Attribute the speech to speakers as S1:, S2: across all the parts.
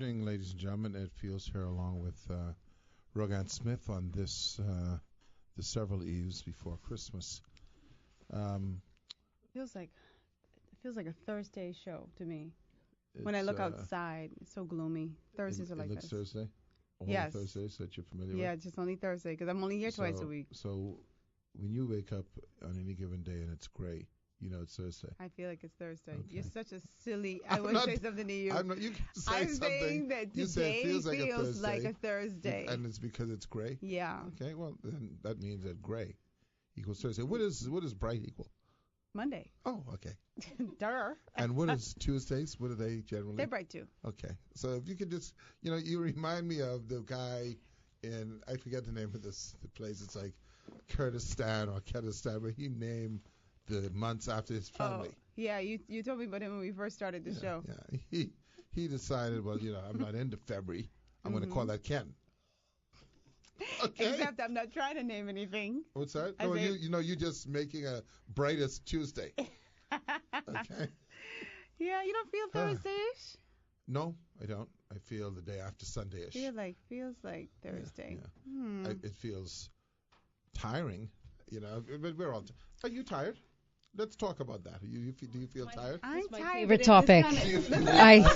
S1: evening, ladies and gentlemen. Ed Fields here, along with Rogan Smith on the several eves before Christmas.
S2: Feels like it feels like a Thursday show to me. When I
S1: It's,
S2: look outside, it's so gloomy. Thursdays are like
S1: it looks
S2: this.
S1: Thursday. All
S2: Yes.
S1: Thursdays that you're familiar
S2: Yeah,
S1: with.
S2: just only Thursday because I'm only here twice a week.
S1: So when you wake up on any given day and it's gray, you know it's Thursday.
S2: I feel like it's Thursday.
S1: Okay.
S2: You're such a silly. I
S1: I'm
S2: want to
S1: not-
S2: say something to you.
S1: I'm not. You can say
S2: I'm
S1: something.
S2: saying that
S1: You say
S2: today
S1: it feels like a
S2: feels like a
S1: Thursday.
S2: Thursday.
S1: And it's because it's gray.
S2: Yeah.
S1: Okay, well then that means that gray equals Thursday. What is bright equal?
S2: Monday.
S1: Oh, okay.
S2: Duh.
S1: And what is Tuesdays? What are they generally?
S2: They're bright too.
S1: Okay. So if you could just, you remind me of the guy in, I forget the name of the place. It's like Kurdistan or Kurdistan, where he named the months after his family.
S2: Oh, yeah. You told me about him when we first started the show.
S1: Yeah. He decided, well, I'm not into February. I'm going to call that Ken. Okay.
S2: Except I'm not trying to name anything.
S1: What's that?
S2: I
S1: No,
S2: say-
S1: you're just making a brightest Tuesday. Okay.
S2: Yeah, you don't feel Thursday-ish?
S1: No, I don't. I feel the day after Sunday-ish.
S2: Feels like Thursday.
S1: Yeah. It feels tiring, but we're all. Are you tired? Let's talk about that. Do you feel tired?
S2: I'm
S3: my
S2: tired.
S3: favorite
S2: but
S3: topic.
S2: it's kinda-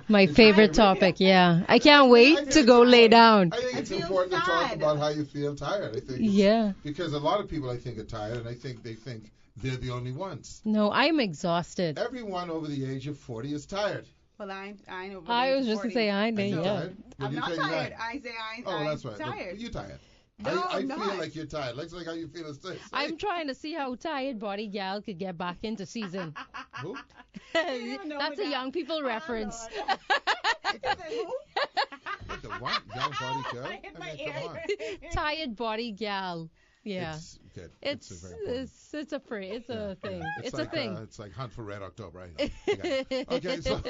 S3: My favorite topic, yeah. I can't wait to go lay down.
S1: I think it's
S2: feel
S1: important to talk
S2: sad.
S1: about how you feel tired. I think.
S3: Yeah.
S1: Because a lot of people, I think, are tired, and I think they think they're the only ones.
S3: No, I'm exhausted.
S1: Everyone over the age of 40 is tired.
S2: Well, I know.
S3: I was just to say I
S1: Are
S3: know,
S1: you
S3: yeah.
S1: tired? When
S2: I'm
S1: you
S2: not
S1: say you're
S2: tired.
S1: tired.
S2: I say
S1: Oh,
S2: I'm
S1: that's right.
S2: tired.
S1: Look, you're tired.
S2: No,
S1: I
S2: I'm
S1: feel
S2: not.
S1: like you're tired. Looks like how you feel is this.
S3: I'm trying to see how tired body gal could get back into season.
S1: Who?
S2: don't know
S3: That's a
S2: that.
S3: young people reference.
S1: What, the what? Young body girl?
S2: I hit my
S1: come on.
S2: ear.
S3: Tired body gal. Yeah.
S1: It's good.
S3: It's
S1: a very important-
S3: it's a free. It's a thing. It's a
S1: like,
S3: thing.
S1: It's like Hunt for Red October, right? Okay, so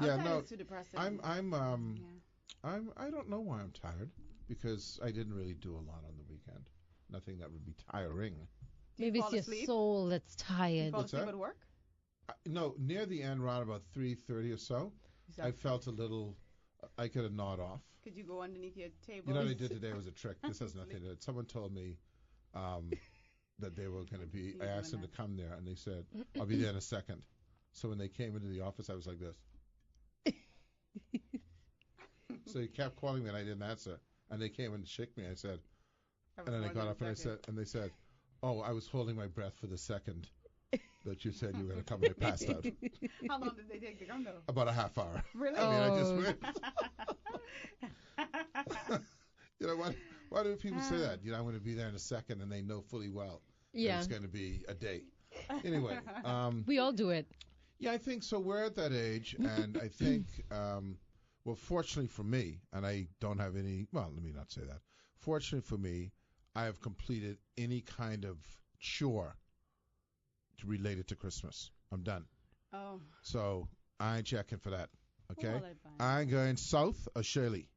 S1: yeah, no,
S2: It's too depressing.
S1: I don't know why I'm tired, because I didn't really do a lot on the weekend. Nothing that would be tiring.
S3: Maybe
S2: fall
S3: it's your
S2: asleep?
S3: soul that's
S2: You
S3: tired.
S2: fall
S1: What's
S2: asleep
S1: that?
S2: at work?
S1: No, near the end, around about 3:30 or so, I felt a little. I could have gnawed off.
S2: Could you go underneath your table?
S1: You know what I did today was a trick. This has nothing to do. Someone told me that they were going to be. I asked them to come there, and they said, "I'll be there in a second." So when they came into the office, I was like this. So he kept calling me, and I didn't answer. And they came and shook me. I said, and then I got up and they said, "Oh, I was holding my breath for the second that you said you were going to come, and I passed out."
S2: How long did they take to come though?
S1: About a half hour.
S2: Really?
S1: I mean, I just
S3: Oh.
S1: went. Why do people say that? I'm going to be there in a second, and they know fully well that
S3: Yeah.
S1: it's going to be a day. Anyway,
S3: We all do it.
S1: yeah, I think so. We're at that age, and I think, well, fortunately for me, and I don't have any. Well, let me not say that. Fortunately for me, I have completed any kind of chore related to Christmas. I'm done.
S2: Oh.
S1: So I ain't checking for that. Okay.
S2: Well, I'd find
S1: I'm going south of Shirley.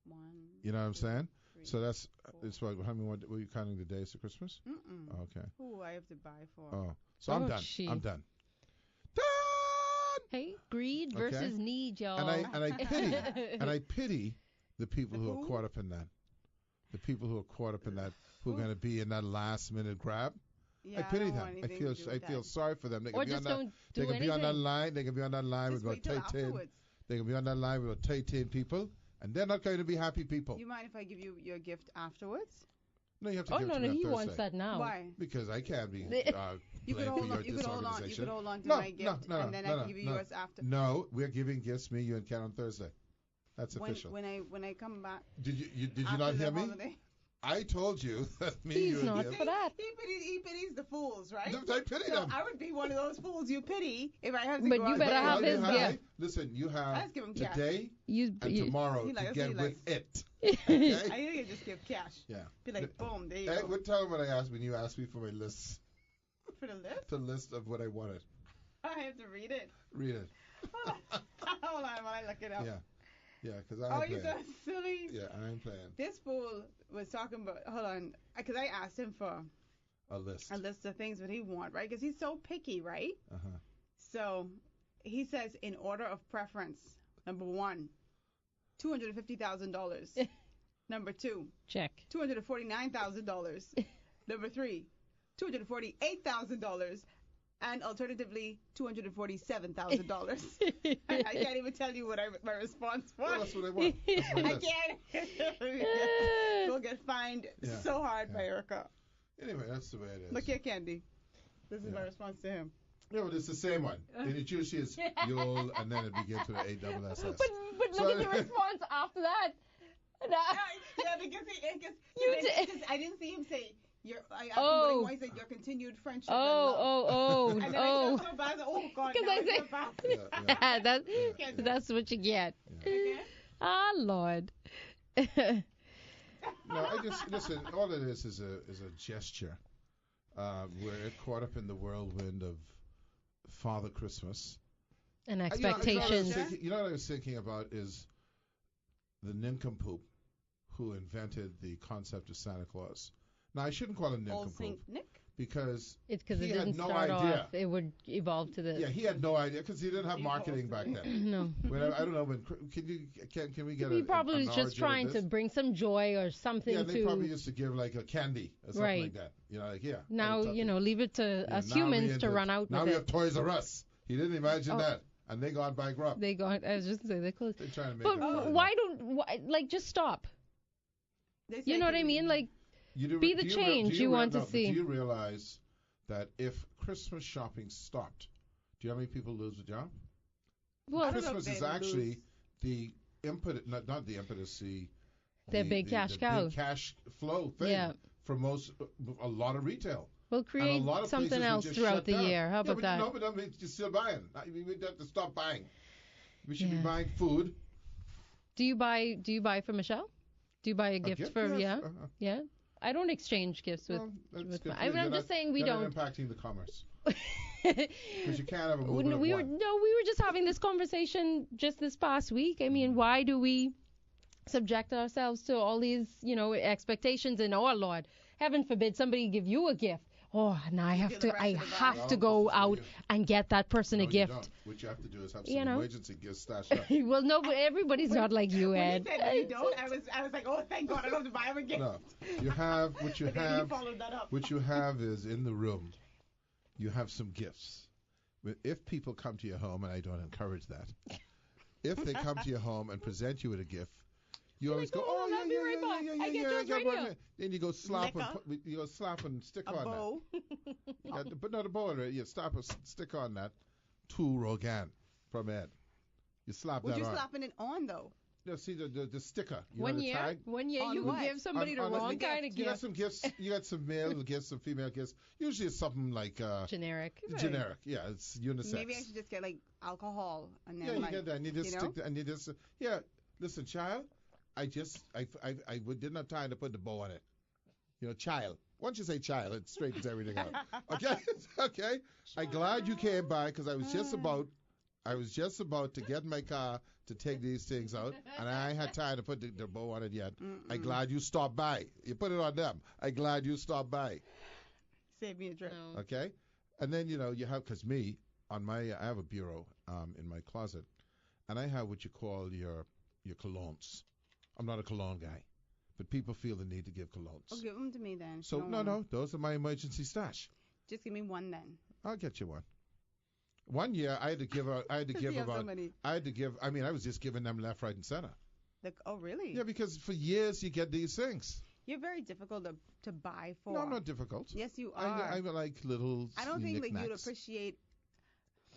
S2: one.
S1: You know what I'm saying?
S2: Three,
S1: So that's
S2: four.
S1: it's what? How many? Were you counting the days of Christmas?
S2: Mm-mm.
S1: Oh, okay.
S2: Who I have to buy for?
S1: Oh, so I'm
S3: Oh,
S1: done.
S3: gee.
S1: I'm done. Done.
S3: Hey, greed
S1: Okay.
S3: versus need, y'all.
S1: And I pity the people
S2: The
S1: who are
S2: who?
S1: caught up in that. The people who are caught up in that, who are going to be in that last minute grab.
S2: Yeah,
S1: I pity
S2: don't
S1: them.
S2: want
S1: I
S2: anything
S1: feel
S2: to do with that.
S1: sorry for them. They
S3: or
S1: can be on
S3: just
S1: that.
S3: don't do
S1: They can
S3: anything.
S1: be on that line. They can be on that line
S2: Just
S1: with
S2: wait till
S1: about 10.
S2: afterwards.
S1: They can be on that line with about 10 people, and they're not going to be happy people.
S2: You mind if I give you your gift afterwards?
S1: No, you have to
S3: Oh
S1: give it
S3: no,
S1: to
S3: no,
S1: me on
S3: he
S1: Thursday.
S3: wants that now.
S2: Why?
S1: Because I can't be
S2: You could
S1: blamed
S2: hold
S1: for
S2: on.
S1: your
S2: You could hold on. You
S1: disorganization.
S2: could hold on to
S1: No,
S2: my
S1: no,
S2: gift,
S1: no,
S2: and then
S1: no,
S2: I
S1: no,
S2: can give you
S1: no.
S2: yours after.
S1: No, we're giving gifts, me, you, and Ken on Thursday. That's official.
S2: When I come back.
S1: Did you
S2: after
S1: not hear
S2: the
S1: me?
S2: holiday.
S1: I told you that me,
S3: He's
S1: you, and
S3: not
S1: him.
S3: for that.
S2: He pities the fools, right?
S1: I pity
S2: So
S1: them.
S2: I would be one of those fools you pity if I have to
S3: But
S2: go
S3: you
S2: out
S3: better
S2: there.
S3: have his
S1: Hey,
S3: gift.
S1: listen, you have
S2: Let's give him cash.
S1: today
S3: You,
S1: and
S3: you
S1: tomorrow
S2: He
S1: to
S2: likes-
S1: get
S2: he
S1: with
S2: likes-
S1: it. Okay?
S2: I think I just give cash.
S1: Yeah.
S2: Be like, boom, there you
S1: Hey,
S2: go.
S1: what time when you asked me for my list,
S2: For the list,
S1: the list of what I wanted.
S2: I have to read it.
S1: Read it.
S2: Hold on while I look it up.
S1: Yeah, because I
S2: Oh,
S1: ain't
S2: you're so
S1: playing.
S2: silly.
S1: Yeah, I ain't playing.
S2: This fool was talking about, hold on, because I asked him for
S1: A list.
S2: a list of things that he want, right? Because he's so picky, right?
S1: Uh-huh.
S2: So He says in order of preference. Number 1, $250,000. Number 2,
S3: Check.
S2: $249,000. Number 3, $248,000. And alternatively, $247,000. I can't even tell you what my response was.
S1: Well, that's what I want. That's what
S2: I
S1: it is.
S2: can't. We'll get fined
S1: Yeah,
S2: so hard by
S1: yeah.
S2: Erica.
S1: Anyway, that's the way it is.
S2: Look here, Candy. This is
S1: Yeah.
S2: my response to him.
S1: No, but it's the same one. And it usually is Yule, and then it begins with an ASS.
S3: But look at the response after that.
S2: Yeah, because I didn't see him say I asked him
S3: Oh.
S2: what he said, your continued friendship.
S3: Oh,
S2: and then I
S3: oh,
S2: felt so bad. Oh God,
S3: Because
S2: now
S3: I
S2: I
S3: say-
S2: feel bad.
S1: Yeah, yeah.
S3: that's what you get.
S2: Okay?
S3: Ah, Lord.
S1: No, I just listen. All it is a gesture. We're caught up in the whirlwind of Father Christmas.
S3: And
S1: You know
S3: expectations.
S1: what I was thinking about is the nincompoop who invented the concept of Santa Claus. Now, I shouldn't call him
S2: Old
S1: nincompoop
S2: Saint Nick.
S1: because
S3: It's because it
S1: he had
S3: didn't
S1: no
S3: start
S1: idea.
S3: off. It would evolve to this.
S1: Yeah, he had no idea because he didn't have marketing back then.
S3: No.
S1: I don't know when. Can we get
S3: He
S1: a?
S3: probably
S1: an
S3: was just
S1: origin of
S3: trying to
S1: this?
S3: bring some joy or something
S1: Yeah, they
S3: to.
S1: probably used to give like a candy or something
S3: Right.
S1: like that. You know, like yeah.
S3: Now,
S1: something.
S3: leave it to
S1: Yeah,
S3: us
S1: now we
S3: humans
S1: into
S3: to run out
S1: Now
S3: with
S1: we
S3: it.
S1: have Toys R Us. He didn't imagine
S3: Oh.
S1: that, and they got bankrupt.
S3: They go. I was just gonna say they closed.
S1: They're trying to make
S3: But
S1: it funny.
S3: why don't just stop?
S2: They
S3: You
S2: say
S3: know what
S2: to
S3: I
S2: me,
S3: mean? Like,
S1: You
S3: be the
S1: do
S3: change
S1: do
S3: you want to
S1: but
S3: see.
S1: Do you realize that if Christmas shopping stopped, do you know how many people lose a job?
S3: well,
S2: don't know
S1: Christmas
S2: if
S1: is
S2: they
S1: actually
S2: lose.
S1: the impetus, not the impetus, the
S3: big cash
S1: the
S3: cow.
S1: big cash flow thing
S3: Yeah.
S1: for a lot of retail.
S3: we'll
S1: And
S3: create
S1: a lot of
S3: something
S1: places we
S3: else
S1: just
S3: throughout
S1: shut
S3: the
S1: down.
S3: year. How about that?
S1: No, but I mean, you're still buying. We have to stop buying. We should be
S3: Yeah.
S1: buying food.
S3: Do you buy for Michelle? Do you buy a gift
S1: gift?
S3: for
S1: Yes.
S3: yeah?
S1: Uh-huh.
S3: Yeah. I don't exchange gifts with.
S1: Well, that's
S3: with
S1: good
S3: my,
S1: for you.
S3: I'm
S1: You're
S3: just
S1: not-
S3: saying we
S1: you're
S3: don't.
S1: not impacting the commerce because you can't have a movement
S3: we
S1: of
S3: were
S1: one.
S3: we were just having this conversation just this past week. I mean, why do we subject ourselves to all these, expectations? And oh Lord, heaven forbid somebody give you a gift. Oh, now I
S2: feel
S3: have
S2: the
S3: to
S2: pressure to buy.
S3: have to
S1: No,
S3: go
S1: this is
S3: out
S1: you.
S3: and get that person
S1: No,
S3: a
S1: you
S3: gift.
S1: don't. What you have to do is have
S3: You
S1: some
S3: know?
S1: emergency gifts stashed up.
S3: Well, no, but everybody's not like you,
S2: When
S3: Ed.
S2: he said that you don't, I was like, oh, thank God, I don't have to buy him a gift.
S1: No, you have what you
S2: And then he
S1: have.
S2: followed that up.
S1: What you have is in the room. You have some gifts. If people come to your home, and I don't encourage that, if they come to your home and present you with a gift, you always
S3: like,
S1: go,
S3: "Oh,
S1: oh yeah,
S3: I'll be
S1: yeah,
S3: right
S1: yeah,
S3: back.
S1: yeah,
S3: I
S1: yeah,
S3: get
S1: yeah,
S3: George
S1: I got
S3: Radio."
S1: one. Then you go slap
S2: Liquor.
S1: and stick
S2: A
S1: on
S2: bow.
S1: that. Yeah, but not a bow already. You stick on that. To Rogan from Ed. You slap
S2: What
S1: that
S2: you
S1: on.
S2: slapping it on though?
S1: You see the sticker. You know
S3: One
S1: the
S3: year,
S1: tag?
S2: On
S3: you
S2: what?
S3: give somebody
S1: On
S3: the
S1: the
S3: wrong
S2: gift.
S3: kind of
S1: You got
S3: gift.
S1: some gifts. You got some male gifts, some female gifts. Usually it's something like
S3: Generic.
S1: generic. Yeah, it's unisex.
S2: Maybe I should just get like alcohol and then
S1: Yeah, you
S2: like,
S1: get that. And you just
S2: you
S1: stick
S2: know?
S1: and you just yeah. Listen, child, I didn't have time to put the bow on it. Child. Once you say child, it straightens everything out. Okay, okay. I'm glad you came by because I was just about to get in my car to take these things out, and I ain't had time to put the bow on it yet. I'm glad you stopped by. You put it on them. I'm glad you stopped by.
S2: Save me a trip.
S3: No.
S1: Okay, and then you have because I have a bureau in my closet, and I have what you call your colognes. I'm not a cologne guy, but people feel the need to give colognes.
S2: Oh, give them to me then.
S1: So no, those are my emergency stash.
S2: Just give me one then.
S1: I'll get you one. One year I had to give out. I had to
S2: Does
S1: give
S2: he have so
S1: about.
S2: many?
S1: I had to give. I mean, I was just giving them left, right, and center.
S2: Oh, really?
S1: Yeah, because for years you get these things.
S2: You're very difficult to buy for.
S1: No, I'm not difficult.
S2: Yes, you are.
S1: I like little.
S2: I don't think like you'd
S1: knickknacks.
S2: appreciate.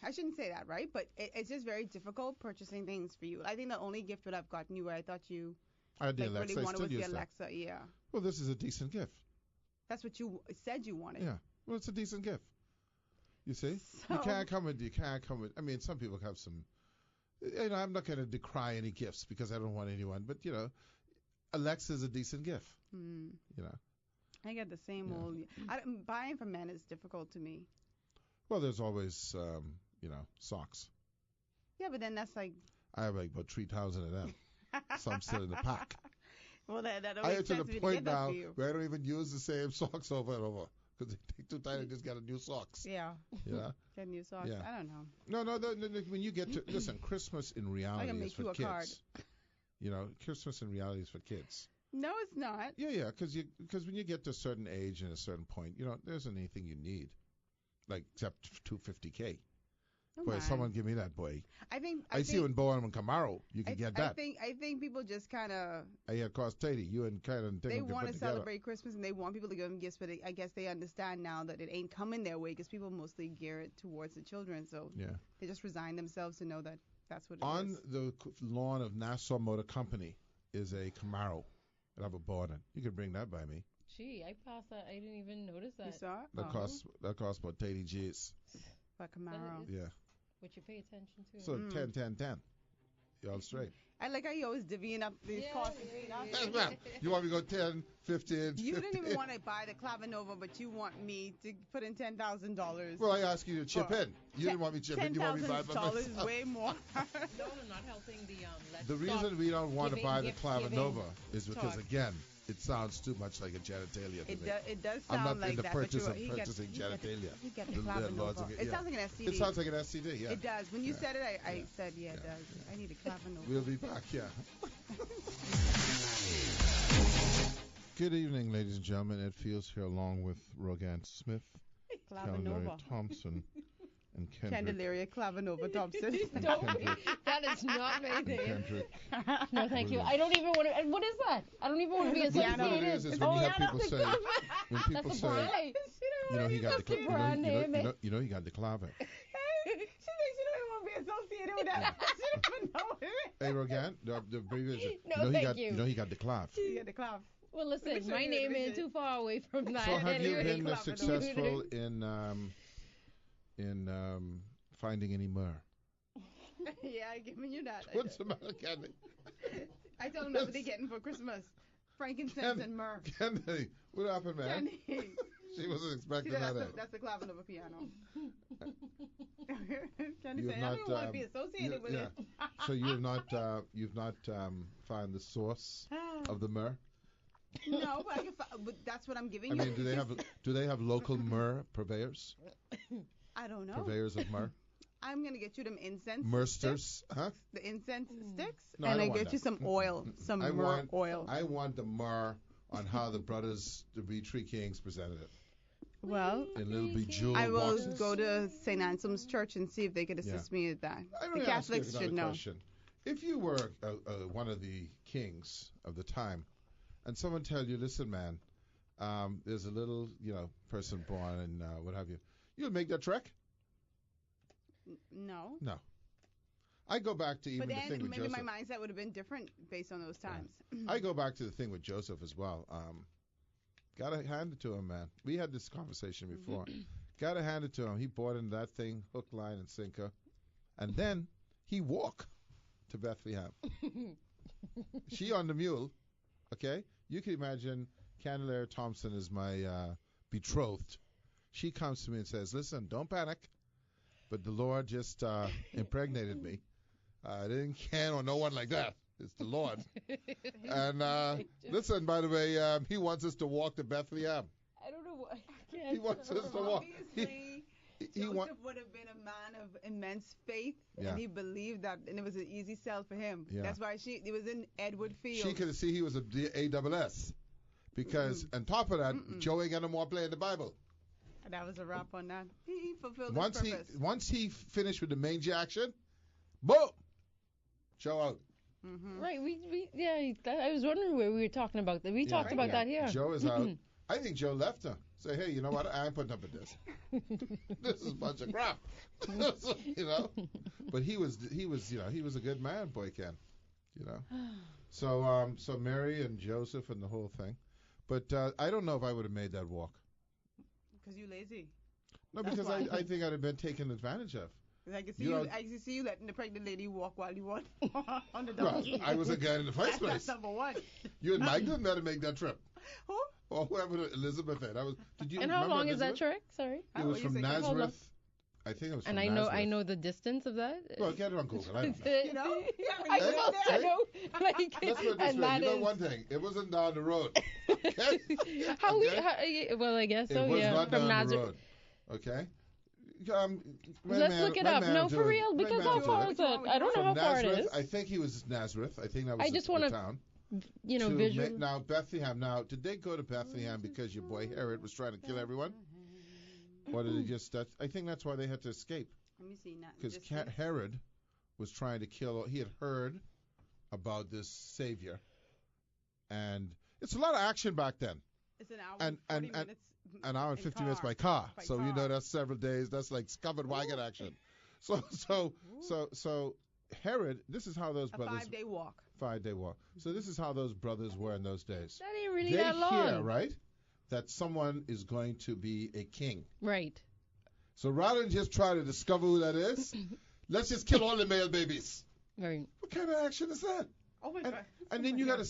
S2: I shouldn't say that, right? But it's just very difficult purchasing things for you. I think the only gift that I've gotten you where I thought you
S1: I had the
S2: like
S1: Alexa.
S2: really
S1: I
S2: wanted
S1: still
S2: was the
S1: use that.
S2: Alexa. Yeah,
S1: Well, this is a decent gift.
S2: that's what you said you wanted.
S1: Yeah. Well, it's a decent gift. You see,
S2: So-
S1: you can't come with. I mean, some people have some. I'm not going to decry any gifts because I don't want anyone. But Alexa is a decent gift.
S2: Hmm. I get the same
S1: Yeah.
S2: old. Buying for men is difficult to me.
S1: Well, there's always socks.
S2: Yeah, but then that's like.
S1: I have like about 3,000 of them. Some still in the pack.
S2: Well, that
S1: I
S2: always
S1: am to
S2: makes
S1: the
S2: sense
S1: point
S2: to get that
S1: now
S2: for you.
S1: where I don't even use the same socks over and over. because they take too tight and just got a new socks.
S2: Yeah.
S1: You know?
S2: Get new socks.
S1: Yeah.
S2: I don't know.
S1: No. When you get to listen, Christmas in reality
S2: make
S1: is for
S2: you a
S1: kids.
S2: card.
S1: You know, Christmas in reality is for kids.
S2: No, it's not.
S1: Yeah, because when you get to a certain age and a certain point, you know, there isn't anything you need, like except 250K.
S2: Oh,
S1: Boy,
S2: man.
S1: someone give me that, boy.
S2: I
S1: see
S2: think,
S1: when Bowen and Camaro, you can get that.
S2: I think people just kind of
S1: I had cost 80. You and kind of
S2: they
S1: want
S2: want to celebrate Christmas and they want people to give them gifts, but I guess they understand now that it ain't coming their way because people mostly gear it towards the children, so
S1: Yeah.
S2: they just resign themselves to know that that's what it is.
S1: On the lawn of Nassau Motor Company is a Camaro. I have a board in. You can bring that by me.
S3: Gee, I passed that. I didn't even notice
S2: You
S3: that.
S2: saw it?
S1: That costs about 80 G's.
S2: But Camaro.
S3: That
S1: Yeah.
S3: What you pay attention to.
S1: So 10. You all straight.
S2: I like how you always divvying up these costs between us.
S1: Yes, ma'am. You want me to go 10, 15,
S2: You didn't
S1: 15?
S2: even want to buy the Clavinova, but you want me to put in $10,000.
S1: Well, I asked you to chip
S2: Well,
S1: in. You didn't want me to chip in. You want me to buy it by
S2: $10,000 is
S1: myself.
S2: way more.
S3: No, I'm not helping the let's
S1: The
S3: stop
S1: reason we don't want to
S3: giving
S1: buy the
S3: gift
S1: Clavinova
S3: giving
S1: is because,
S3: talk.
S1: again, it sounds too much like a genitalia to me.
S2: It does
S1: I'm
S2: sound
S1: not
S2: like
S1: in the
S2: that,
S1: purchase
S2: but
S1: of
S2: he
S1: purchasing genitalia.
S2: He got the
S1: The landlords
S2: Clavinova.
S1: will get-
S2: It
S1: yeah.
S2: sounds like an STD.
S1: It sounds like an STD, yeah.
S2: It does. When you
S1: Yeah.
S2: said it, I
S1: Yeah.
S2: said, yeah, it
S1: Yeah.
S2: does. I need a Clavinova.
S1: We'll be back, yeah. Good evening, ladies and gentlemen. Ed Fields here along with Rogan Smith, Candelaria
S2: Clavinova.
S1: Thompson, and Kendrick.
S2: Candelaria Clavinova Thompson.
S3: Don't.
S1: Kendrick.
S3: That is not my
S1: And
S3: name.
S1: Kendrick.
S3: No, thank you. I don't even want to. What is that? I don't even want to be
S2: It's a piano.
S3: associated.
S1: What it is when you have people say, when people
S3: That's the
S1: say,
S3: brand.
S1: you know, he got the,
S3: That's the brand name.
S1: you know, he got the clave.
S2: She thinks she don't even want to be associated with that. She don't even know it.
S1: Hey, Rogan, the previous,
S3: No,
S1: he
S3: thank
S1: got,
S3: you.
S1: know, he got the clave.
S2: You get the clav.
S3: Well, listen,
S2: Let me show
S3: my
S2: you,
S3: name
S2: let me
S3: ain't
S2: see.
S3: too far away from that.
S1: So have you
S2: Anyway,
S1: been
S2: Clavinova.
S1: successful in finding any myrrh?
S2: Yeah, I'm giving you that.
S1: What's the matter, Candy?
S2: I told him that's what they're getting for Christmas. Frankincense and myrrh.
S1: Candy, what happened, man?
S2: Candy.
S1: She wasn't expecting
S2: See,
S1: that.
S2: that's the Clavinova piano. Candy
S1: You've
S2: said, I
S1: not,
S2: don't want to be associated with it.
S1: So you've not found the source of the myrrh.
S2: No, but, but that's what I'm giving
S1: I
S2: you.
S1: mean, do they have local myrrh purveyors?
S2: I don't know.
S1: Purveyors of myrrh,
S2: I'm gonna get you them incense
S1: myrsters,
S2: sticks,
S1: huh?
S2: the incense sticks,
S1: No, I
S2: and
S1: don't
S2: I
S1: want
S2: get you
S1: that.
S2: some oil, some
S1: I
S2: myrrh
S1: want
S2: oil.
S1: I want the myrrh on how the brothers, the Three Kings, presented it
S2: Well,
S1: in little bejeweled
S2: I will
S1: boxes.
S2: go to St. Anselm's Church and see if they could assist me with that.
S1: I
S2: The
S1: want to ask you
S2: Catholics
S1: another
S2: should know.
S1: question. If you were one of the kings of the time, and someone tell you, listen, man, there's a little, person born and what have you, you'll make that trek?
S2: No.
S1: No. I go back to even
S2: But
S1: the
S2: then
S1: thing with
S2: maybe
S1: Joseph.
S2: my mindset would have been different based on those times.
S1: I go back to the thing with Joseph as well. Gotta hand it to him, man. We had this conversation before. Gotta hand it to him. He bought into that thing, hook, line, and sinker. And then he walked to Bethlehem. She on the mule, okay? You can imagine Candelaria Thompson is my betrothed. She comes to me and says, listen, don't panic. But the Lord just impregnated me. I didn't can or no one like that. It's the Lord. And listen, by the way, he wants us to walk to Bethlehem.
S3: I don't know what.
S1: He wants us to walk.
S2: Obviously,
S1: He
S2: Joseph
S1: want,
S2: would have been a man of immense faith,
S1: Yeah.
S2: and he believed that, and it was an easy sell for him.
S1: Yeah.
S2: That's why it was in Edward Field.
S1: she could see he was a AWS. Because on top of that, Joe ain't got no more play in the Bible.
S2: That was a wrap on that. He fulfilled
S1: Once
S2: his
S1: he
S2: purpose.
S1: once he finished with the manger action, boom, Joe out.
S3: Right, I was wondering where we were talking about that. We talked about that here.
S1: Joe is out. I think Joe left her. Say, hey, you know what? I ain't putting up with this. This is a bunch of crap. But he was a good man, boy Ken. So Mary and Joseph and the whole thing. But I don't know if I would have made that walk.
S2: Because you lazy.
S1: No,
S2: That's
S1: because
S2: why.
S1: I think I'd have been taken advantage of.
S2: 'Cause I can see
S1: You know-
S2: I can see you letting the pregnant lady walk while you walk on the
S1: Well,
S2: donkey.
S1: I was a guy in the first
S2: That's
S1: place.
S2: number one.
S1: You and Mike didn't have to make that trip.
S2: Who?
S1: Or whoever Elizabeth had. Did you
S3: And how
S1: remember
S3: long is that
S1: Elizabeth?
S3: trek? Sorry.
S1: It was from
S2: Hold on.
S1: Nazareth I think it was.
S3: And
S1: from
S3: I
S1: Nazareth.
S3: know the distance of that.
S1: Well, get it on Google. I don't know.
S2: You know? Yeah, when
S3: I
S2: you
S3: know,
S2: get there.
S3: I know. Like,
S1: Let's put it this
S3: and
S1: way.
S3: that
S1: You know
S3: is
S1: one thing. It wasn't down the road. Okay?
S3: how we.
S1: Okay?
S3: Well, I guess so.
S1: It was
S3: Yeah,
S1: not
S3: from
S1: down
S3: Nazareth.
S1: the road. Okay?
S3: Let's look it up. No, for real, because how far is it? I don't know how
S1: From
S3: far it
S1: Nazareth,
S3: is.
S1: I think he was Nazareth. I think that was
S3: I just
S1: the
S3: wanna
S1: town.
S3: You know,
S1: to
S3: visual.
S1: now Bethlehem. Now, did they go to Bethlehem because your boy Herod was trying to kill everyone, or did he just? I think that's why they had to escape,
S2: Let me see now.
S1: because Herod was trying to kill. He had heard about this savior, and it's a lot of action back then.
S2: It's an hour
S1: and-
S2: 40
S1: and-
S2: minutes.
S1: An hour and
S2: in
S1: 50 minutes by car.
S2: By
S1: So you know
S2: car.
S1: that's several days. That's like covered wagon action. So Herod. This is how those
S2: A
S1: brothers.
S2: 5-day walk.
S1: 5-day walk. So this is how those brothers were in those days.
S3: That ain't really
S1: They
S3: that long.
S1: hear, right, that someone is going to be a king.
S3: Right.
S1: So rather than just try to discover who that is, let's just kill all the male babies.
S3: Right.
S1: What kind of action is that?
S2: Oh my
S1: And,
S2: God.
S1: and then you're gonna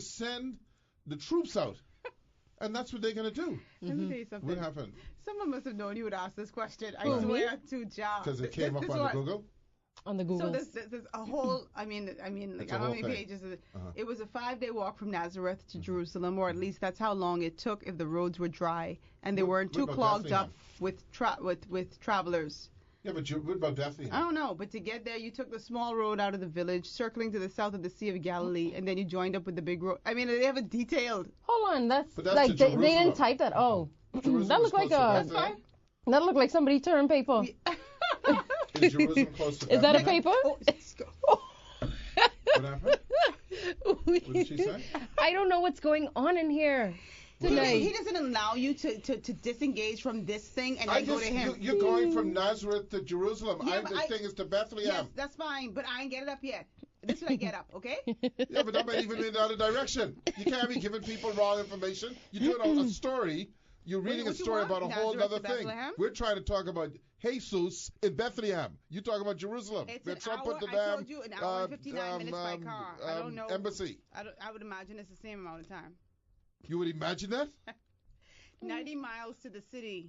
S1: send the troops out, and that's what they're gonna do.
S2: Let me tell you something.
S1: What happened?
S2: Someone must have known you would ask this question. I
S3: Who, me?
S2: swear to Jah.
S1: Because it came up
S2: This
S1: on
S2: is
S1: the
S2: what-
S1: Google.
S3: On the Google.
S2: So there's a whole. I mean, like
S1: It's
S2: I
S1: a
S2: don't know
S1: whole
S2: how many
S1: thing.
S2: pages.
S1: Uh-huh.
S2: It was a 5-day walk from Nazareth to Jerusalem, or at least that's how long it took if the roads were dry and they
S1: What-
S2: weren't
S1: what
S2: too
S1: about
S2: clogged
S1: Bethlehem?
S2: up with travelers.
S1: Yeah, but what about
S2: I
S1: Bethlehem?
S2: don't know, but to get there, you took the small road out of the village, circling to the south of the Sea of Galilee, and then you joined up with the big road. I mean, they have it detailed.
S3: Hold on, that's,
S1: But that's
S3: like
S1: to
S3: they
S1: Jerusalem.
S3: didn't type that. Oh,
S1: Jerusalem
S3: that
S1: is
S3: looked like
S1: close to
S3: a
S1: Bethlehem.
S3: that looked like somebody turned paper.
S1: Is Jerusalem close to
S3: Is that a
S1: Bethlehem?
S3: paper?
S2: Oh,
S1: What happened? What did she say?
S3: I don't know what's going on in here
S2: he
S3: tonight.
S2: doesn't allow you to disengage from this thing and then go to him.
S1: You're going from Nazareth to Jerusalem.
S2: Yeah, but
S1: The thing is to
S2: Yes,
S1: Bethlehem.
S2: that's fine, but I ain't get it up yet. This is what I get up, okay?
S1: Yeah, but that might even be in the other direction. You can't be giving people wrong information. You're doing a story. You're reading a
S2: what you
S1: story
S2: want?
S1: about a whole
S2: Nazareth
S1: other
S2: to
S1: thing.
S2: Bethlehem?
S1: We're trying to talk about Jesus in Bethlehem. You talk about Jerusalem.
S2: It's
S1: Where
S2: an
S1: Trump
S2: hour.
S1: put the
S2: I
S1: damn,
S2: told you an hour and 59 minutes by car. I don't know.
S1: Embassy.
S2: I would imagine it's the same amount of time.
S1: You would imagine that?
S2: 90 miles to the city.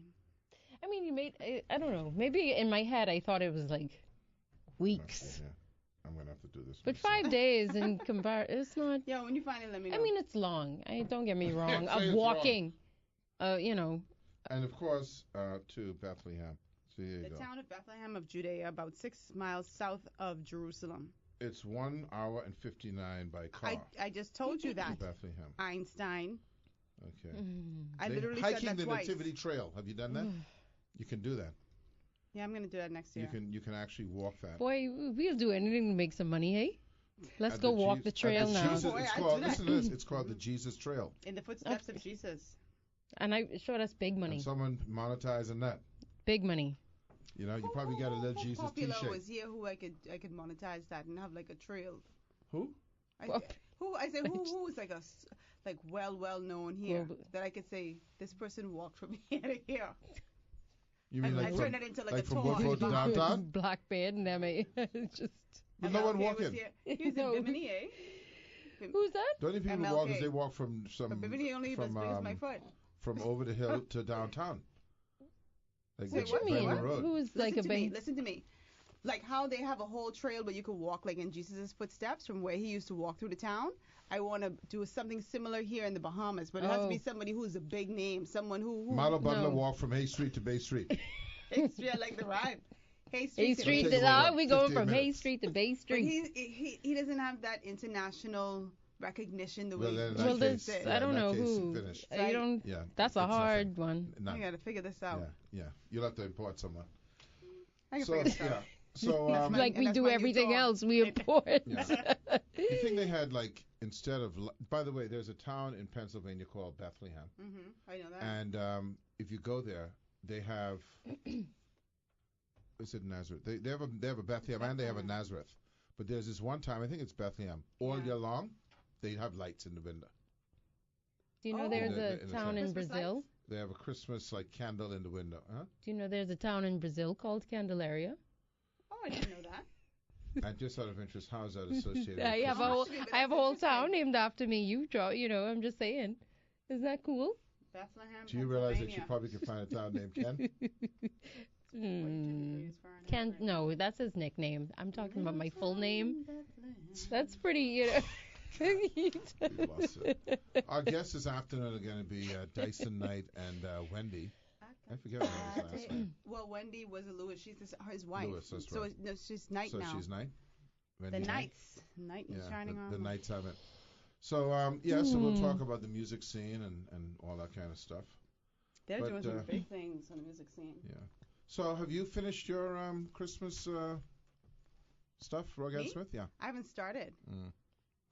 S3: I mean, you made. I don't know. Maybe in my head I thought it was like weeks,
S1: Yeah. I'm going to have to do this.
S3: but
S1: myself.
S3: 5 days in compare, it's not.
S2: Yeah, when you find it, let me know.
S3: I mean, it's long. Don't get me wrong.
S1: Say
S3: Of
S1: it's
S3: walking, you know.
S1: And of course, to Bethlehem. So there you
S2: the
S1: go.
S2: town of Bethlehem of Judea, about 6 miles south of Jerusalem.
S1: It's 1 hour and 59 by car.
S2: I just told you
S1: to
S2: that.
S1: Bethlehem.
S2: Einstein.
S1: Okay.
S2: I
S1: They-
S2: literally said
S1: hiking
S2: that
S1: the
S2: twice.
S1: Nativity Trail. Have you done that? You can do that.
S2: Yeah, I'm gonna do that next year.
S1: You can actually walk that.
S3: Boy, we'll do anything to make some money, hey? Let's
S1: At
S3: go
S1: the
S3: walk
S1: Jesus-
S3: the
S1: at
S3: trail now.
S1: Jesus,
S2: Boy,
S1: it's
S2: I'd
S1: called,
S2: do that.
S1: listen to this. It's called the Jesus Trail.
S2: In the footsteps of Jesus.
S3: And I showed us big money.
S1: And someone monetizing that.
S3: Big money.
S1: You know, you probably got a little
S2: Who
S1: Jesus
S2: popular
S1: T-shirt.
S2: was here who I could monetize that and have like a trail.
S1: Who?
S3: Well,
S2: Who's like like well known here
S3: Well,
S2: that I could say this person walked from here to here.
S1: You mean
S2: I
S1: like
S2: turn
S1: from,
S2: it into like
S1: like
S2: a
S1: from
S2: tour.
S1: Wood Road to downtown?
S3: Black bed and MA. Just
S1: But no one
S2: MLK was
S1: walking.
S2: here. He was
S3: No.
S2: in Bimini, eh?
S3: who's that?
S1: The only people who
S2: MLK.
S1: walk is they walk from
S2: But Bimini only was
S1: from
S2: as big as my foot.
S1: from over the hill to downtown. Like
S2: Say
S1: which
S2: what?
S3: What you
S1: Brandon
S3: mean?
S1: Road.
S3: Who's like a big?
S2: Listen to me. Like how they have a whole trail where you could walk like in Jesus' footsteps from where he used to walk through the town. I want to do something similar here in the Bahamas, but it has to be
S3: Oh.
S2: somebody who's a big name, someone who
S1: Model Butler
S3: No.
S1: walk from Hay Street to Bay Street.
S2: extra like the rhyme. Hay Street.
S3: Hay
S2: to
S3: Street.
S1: take
S2: Bay
S1: about,
S3: We going
S1: 15
S3: from Hay
S1: minutes.
S3: Street to Bay
S2: But
S3: Street.
S2: he doesn't have that international recognition the way
S1: Well, then in that
S3: Well,
S1: case,
S3: there's,
S1: yeah,
S3: I don't
S1: in that
S3: know
S1: case,
S3: who.
S1: finish.
S3: You don't.
S1: Yeah.
S3: That's a
S1: it's nothing.
S3: hard one.
S1: None.
S2: I gotta figure this out.
S1: Yeah. You'll have to import someone.
S2: I can
S1: So
S2: figure this
S1: yeah.
S2: out.
S1: So
S2: That's my-
S3: Like
S2: and
S3: we
S2: that's
S3: do
S2: my new
S3: everything
S2: tour.
S3: else, we import.
S1: Yeah. You think they had like instead of by the way, there's a town in Pennsylvania called Bethlehem,
S2: I know that.
S1: and if you go there, they have. Is it Nazareth? They have a Bethlehem and they have a Nazareth, but there's this one time I think it's Bethlehem all
S2: Yeah.
S1: year long. They have lights in the window.
S3: Do you know
S2: Oh.
S3: there's
S1: In the-
S3: a
S1: in the
S3: town in
S2: Christmas
S3: Brazil?
S2: lights?
S1: They have a Christmas like candle in the window. Huh?
S3: Do you know there's a town in Brazil called Candelaria?
S2: Oh, I didn't know that.
S1: And just out of interest, how is that associated?
S3: I
S1: with
S3: have a
S1: Christmas?
S3: whole
S2: Actually, but
S3: I have a
S2: that's
S3: whole
S2: interesting.
S3: town named after me. I'm just saying. Isn't that cool?
S2: Bethlehem,
S1: Do you realize that you
S2: Pennsylvania.
S1: probably could find a town named Ken?
S2: It's
S3: Can't. No, that's his nickname. I'm talking about my full name. That's pretty, you know.
S1: We've lost it. Our guests this afternoon are going to be Dyson Knight and Wendy. I forget what her last name.
S2: Well, Wendy was a Lewis. She's his wife.
S1: Lewis, that's
S2: So
S1: right.
S2: no, she's Knight
S1: So
S2: now.
S1: she's Knight?
S2: The
S1: Wendy
S2: Knights. Knight is shining on.
S1: the Knights have it. So, so we'll talk about the music scene and all that kind of stuff.
S2: They're
S1: but,
S2: doing some big things on the music scene.
S1: Yeah. So have you finished your Christmas stuff, Rogan
S2: Me?
S1: Smith? Yeah.
S2: I haven't started.
S1: Mm.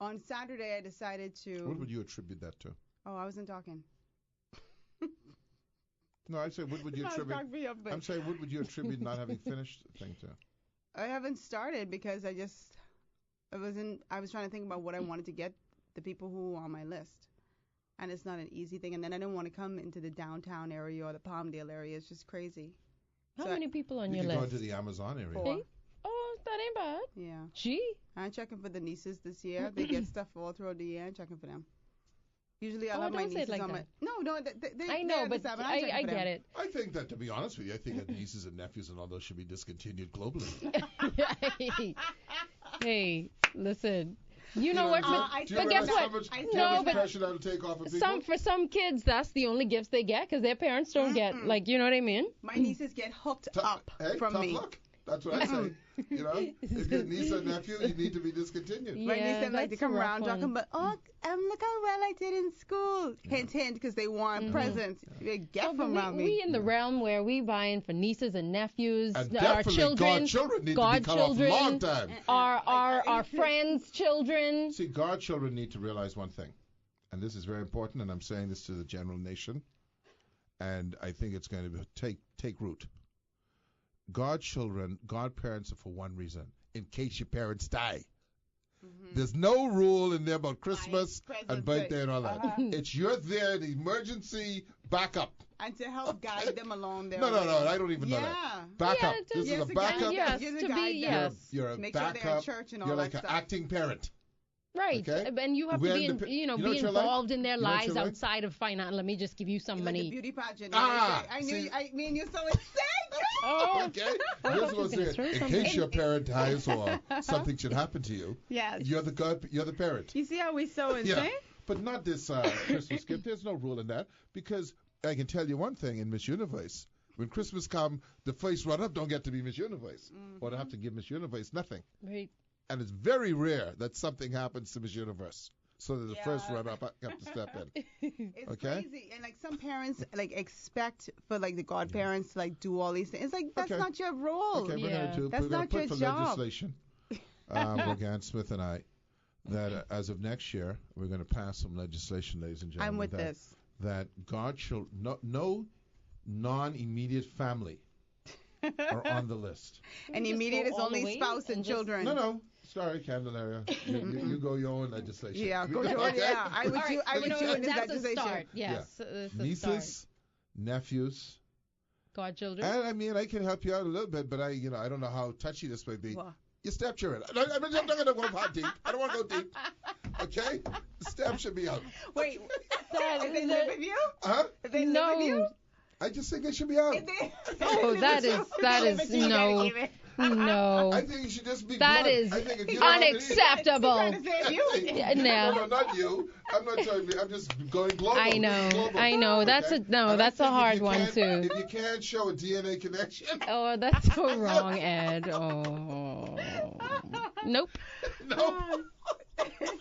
S2: On Saturday, I decided to.
S1: What would you attribute that to?
S2: Oh, I wasn't talking.
S1: No, I say what would you
S2: No,
S1: attribute?
S2: talk me up, but
S1: I'm saying what would you attribute not having finished the thing to?
S2: I haven't started because I was trying to think about what I wanted to get the people who were on my list. And it's not an easy thing. And then I didn't want to come into the downtown area or the Palmdale area. It's just crazy.
S3: How
S2: So
S3: many people on
S1: You
S3: your
S1: can go
S3: list?
S1: into the Amazon area.
S2: 4.
S3: Hey? Oh, that ain't bad.
S2: Yeah.
S3: Gee.
S2: I'm checking for the nieces this year. They get stuff all throughout the year. I'm checking for them. Usually I'll
S3: Oh,
S2: have my
S3: don't say it
S2: nieces
S3: like
S2: on my.
S3: that.
S2: No,
S3: I know, but I get it.
S1: I think that, to be honest with you, I think that nieces and nephews and all those should be discontinued globally.
S3: Hey, listen. You know what?
S2: I
S1: Do you
S3: But guess
S1: realize how
S3: what?
S1: much,
S2: I
S1: how
S2: know,
S1: much
S3: but
S1: pressure that'll take off of people?
S3: For some kids, that's the only gifts they get because their parents don't get, like, you know what I mean?
S2: My nieces get hooked up
S1: Hey,
S2: from
S1: tough
S2: me.
S1: luck. That's what I say. You know, if you're a niece or nephew, you need to be discontinued.
S2: My
S3: Yeah,
S2: niece like to
S3: that's
S2: come
S3: a rough
S2: around
S3: one.
S2: talking about, look how well I did in school. Hint, hint, because they want presents. They get
S3: So, but
S2: from around
S3: we
S2: me.
S3: in the realm where we buying for nieces and nephews,
S1: And
S3: our
S1: definitely
S3: children,
S1: godchildren need to be cut off a long time.
S3: our friends' children.
S1: See, godchildren need to realize one thing, and this is very important, and I'm saying this to the general nation, and I think it's going to take root. Godchildren, godparents are for one reason, in case your parents die. There's no rule in there about Christmas and birthday and all that. It's you're there, the emergency backup.
S2: And to help guide them along their
S1: No,
S2: way.
S1: I don't even know that.
S2: Yeah.
S1: Backup.
S3: Yeah,
S1: This is
S2: yes,
S1: a
S2: to guide
S1: backup.
S2: them.
S3: Yes,
S2: You're the
S3: to be,
S2: guide them.
S3: yes.
S1: You're a
S2: Make sure they're
S1: backup.
S2: at church and all
S1: You're
S2: that
S1: like an
S2: stuff.
S1: acting parent.
S3: Right,
S1: Okay.
S3: and you have
S1: We're
S3: to be,
S1: in the-
S3: be
S1: you know what you're like?
S3: involved in their
S1: You know what
S3: lives
S1: you're like?
S3: outside of finance. Let me just give you some
S2: Like the
S3: money.
S2: beauty pageant.
S1: Ah,
S2: I knew.
S1: see?
S2: Me and you so excited.
S3: Oh,
S1: Okay?
S3: I
S1: This
S3: thought you
S1: was
S3: were gonna
S1: it.
S3: throw
S1: In
S3: something.
S1: case your parent dies or something should happen to you,
S2: Yes.
S1: you're the parent.
S2: You see how we so
S1: Yeah.
S2: insane?
S1: But not this Christmas gift. There's no rule in that because I can tell you one thing in Miss Universe. When Christmas come, the first run-up don't get to be Miss Universe. Or they have to give Miss Universe nothing.
S3: right.
S1: And it's very rare that something happens to Miss Universe. So that the first
S2: Yeah.
S1: run-up have to step in.
S2: It's
S1: Okay.
S2: crazy, and like some parents like expect for like the godparents to like do all these things. It's like that's
S1: Okay.
S2: not your role.
S1: Okay, we're
S3: Yeah.
S1: going to
S2: That's
S1: we're gonna
S2: not
S1: put
S2: your
S1: for
S2: job.
S1: legislation, Morgan Smith and I, that as of next year, we're going to pass some legislation, ladies and gentlemen.
S2: I'm with
S1: that,
S2: this.
S1: That no non-immediate family are on the list.
S2: And
S3: Just
S2: immediate
S3: go
S2: is
S3: all the
S2: only
S3: way
S2: spouse and
S3: and just-
S2: children.
S1: No. Sorry, Candelaria. You go your own legislation.
S2: Yeah, go to
S1: Okay?
S2: yeah. I would
S3: All
S2: do.
S3: right,
S2: I
S3: you
S2: would
S3: know
S2: do
S3: what,
S2: in this
S3: that's a
S2: legislation.
S3: start. Yes, that's a start.
S1: Nieces, nephews,
S3: Godchildren.
S1: and I mean I can help you out a little bit, but I don't know how touchy this may be.
S2: What?
S1: Your stepchildren. I'm not going to go that deep. I don't want to go deep. Okay? The step should be out.
S2: Wait,
S3: That
S2: if they
S3: is
S2: live
S3: a-
S2: with you?
S1: Huh?
S2: If they live with you?
S3: No.
S1: I just think they should be out.
S2: If they,
S3: Oh, that is no. No.
S1: I think you should just be
S3: That
S1: blunt.
S3: is
S1: I think if you don't
S3: unacceptable.
S2: Trying to save you?
S3: Yeah,
S1: No, not you. I'm not telling you. I'm just going global.
S3: I know.
S1: Global.
S3: I know. That's
S1: Okay?
S3: a no.
S1: And I
S3: That's a
S1: think if
S3: hard
S1: you
S3: one
S1: can't-
S3: too.
S1: If you can't show a DNA connection,
S3: Oh, that's so wrong, Ed. Oh. Nope.
S1: no.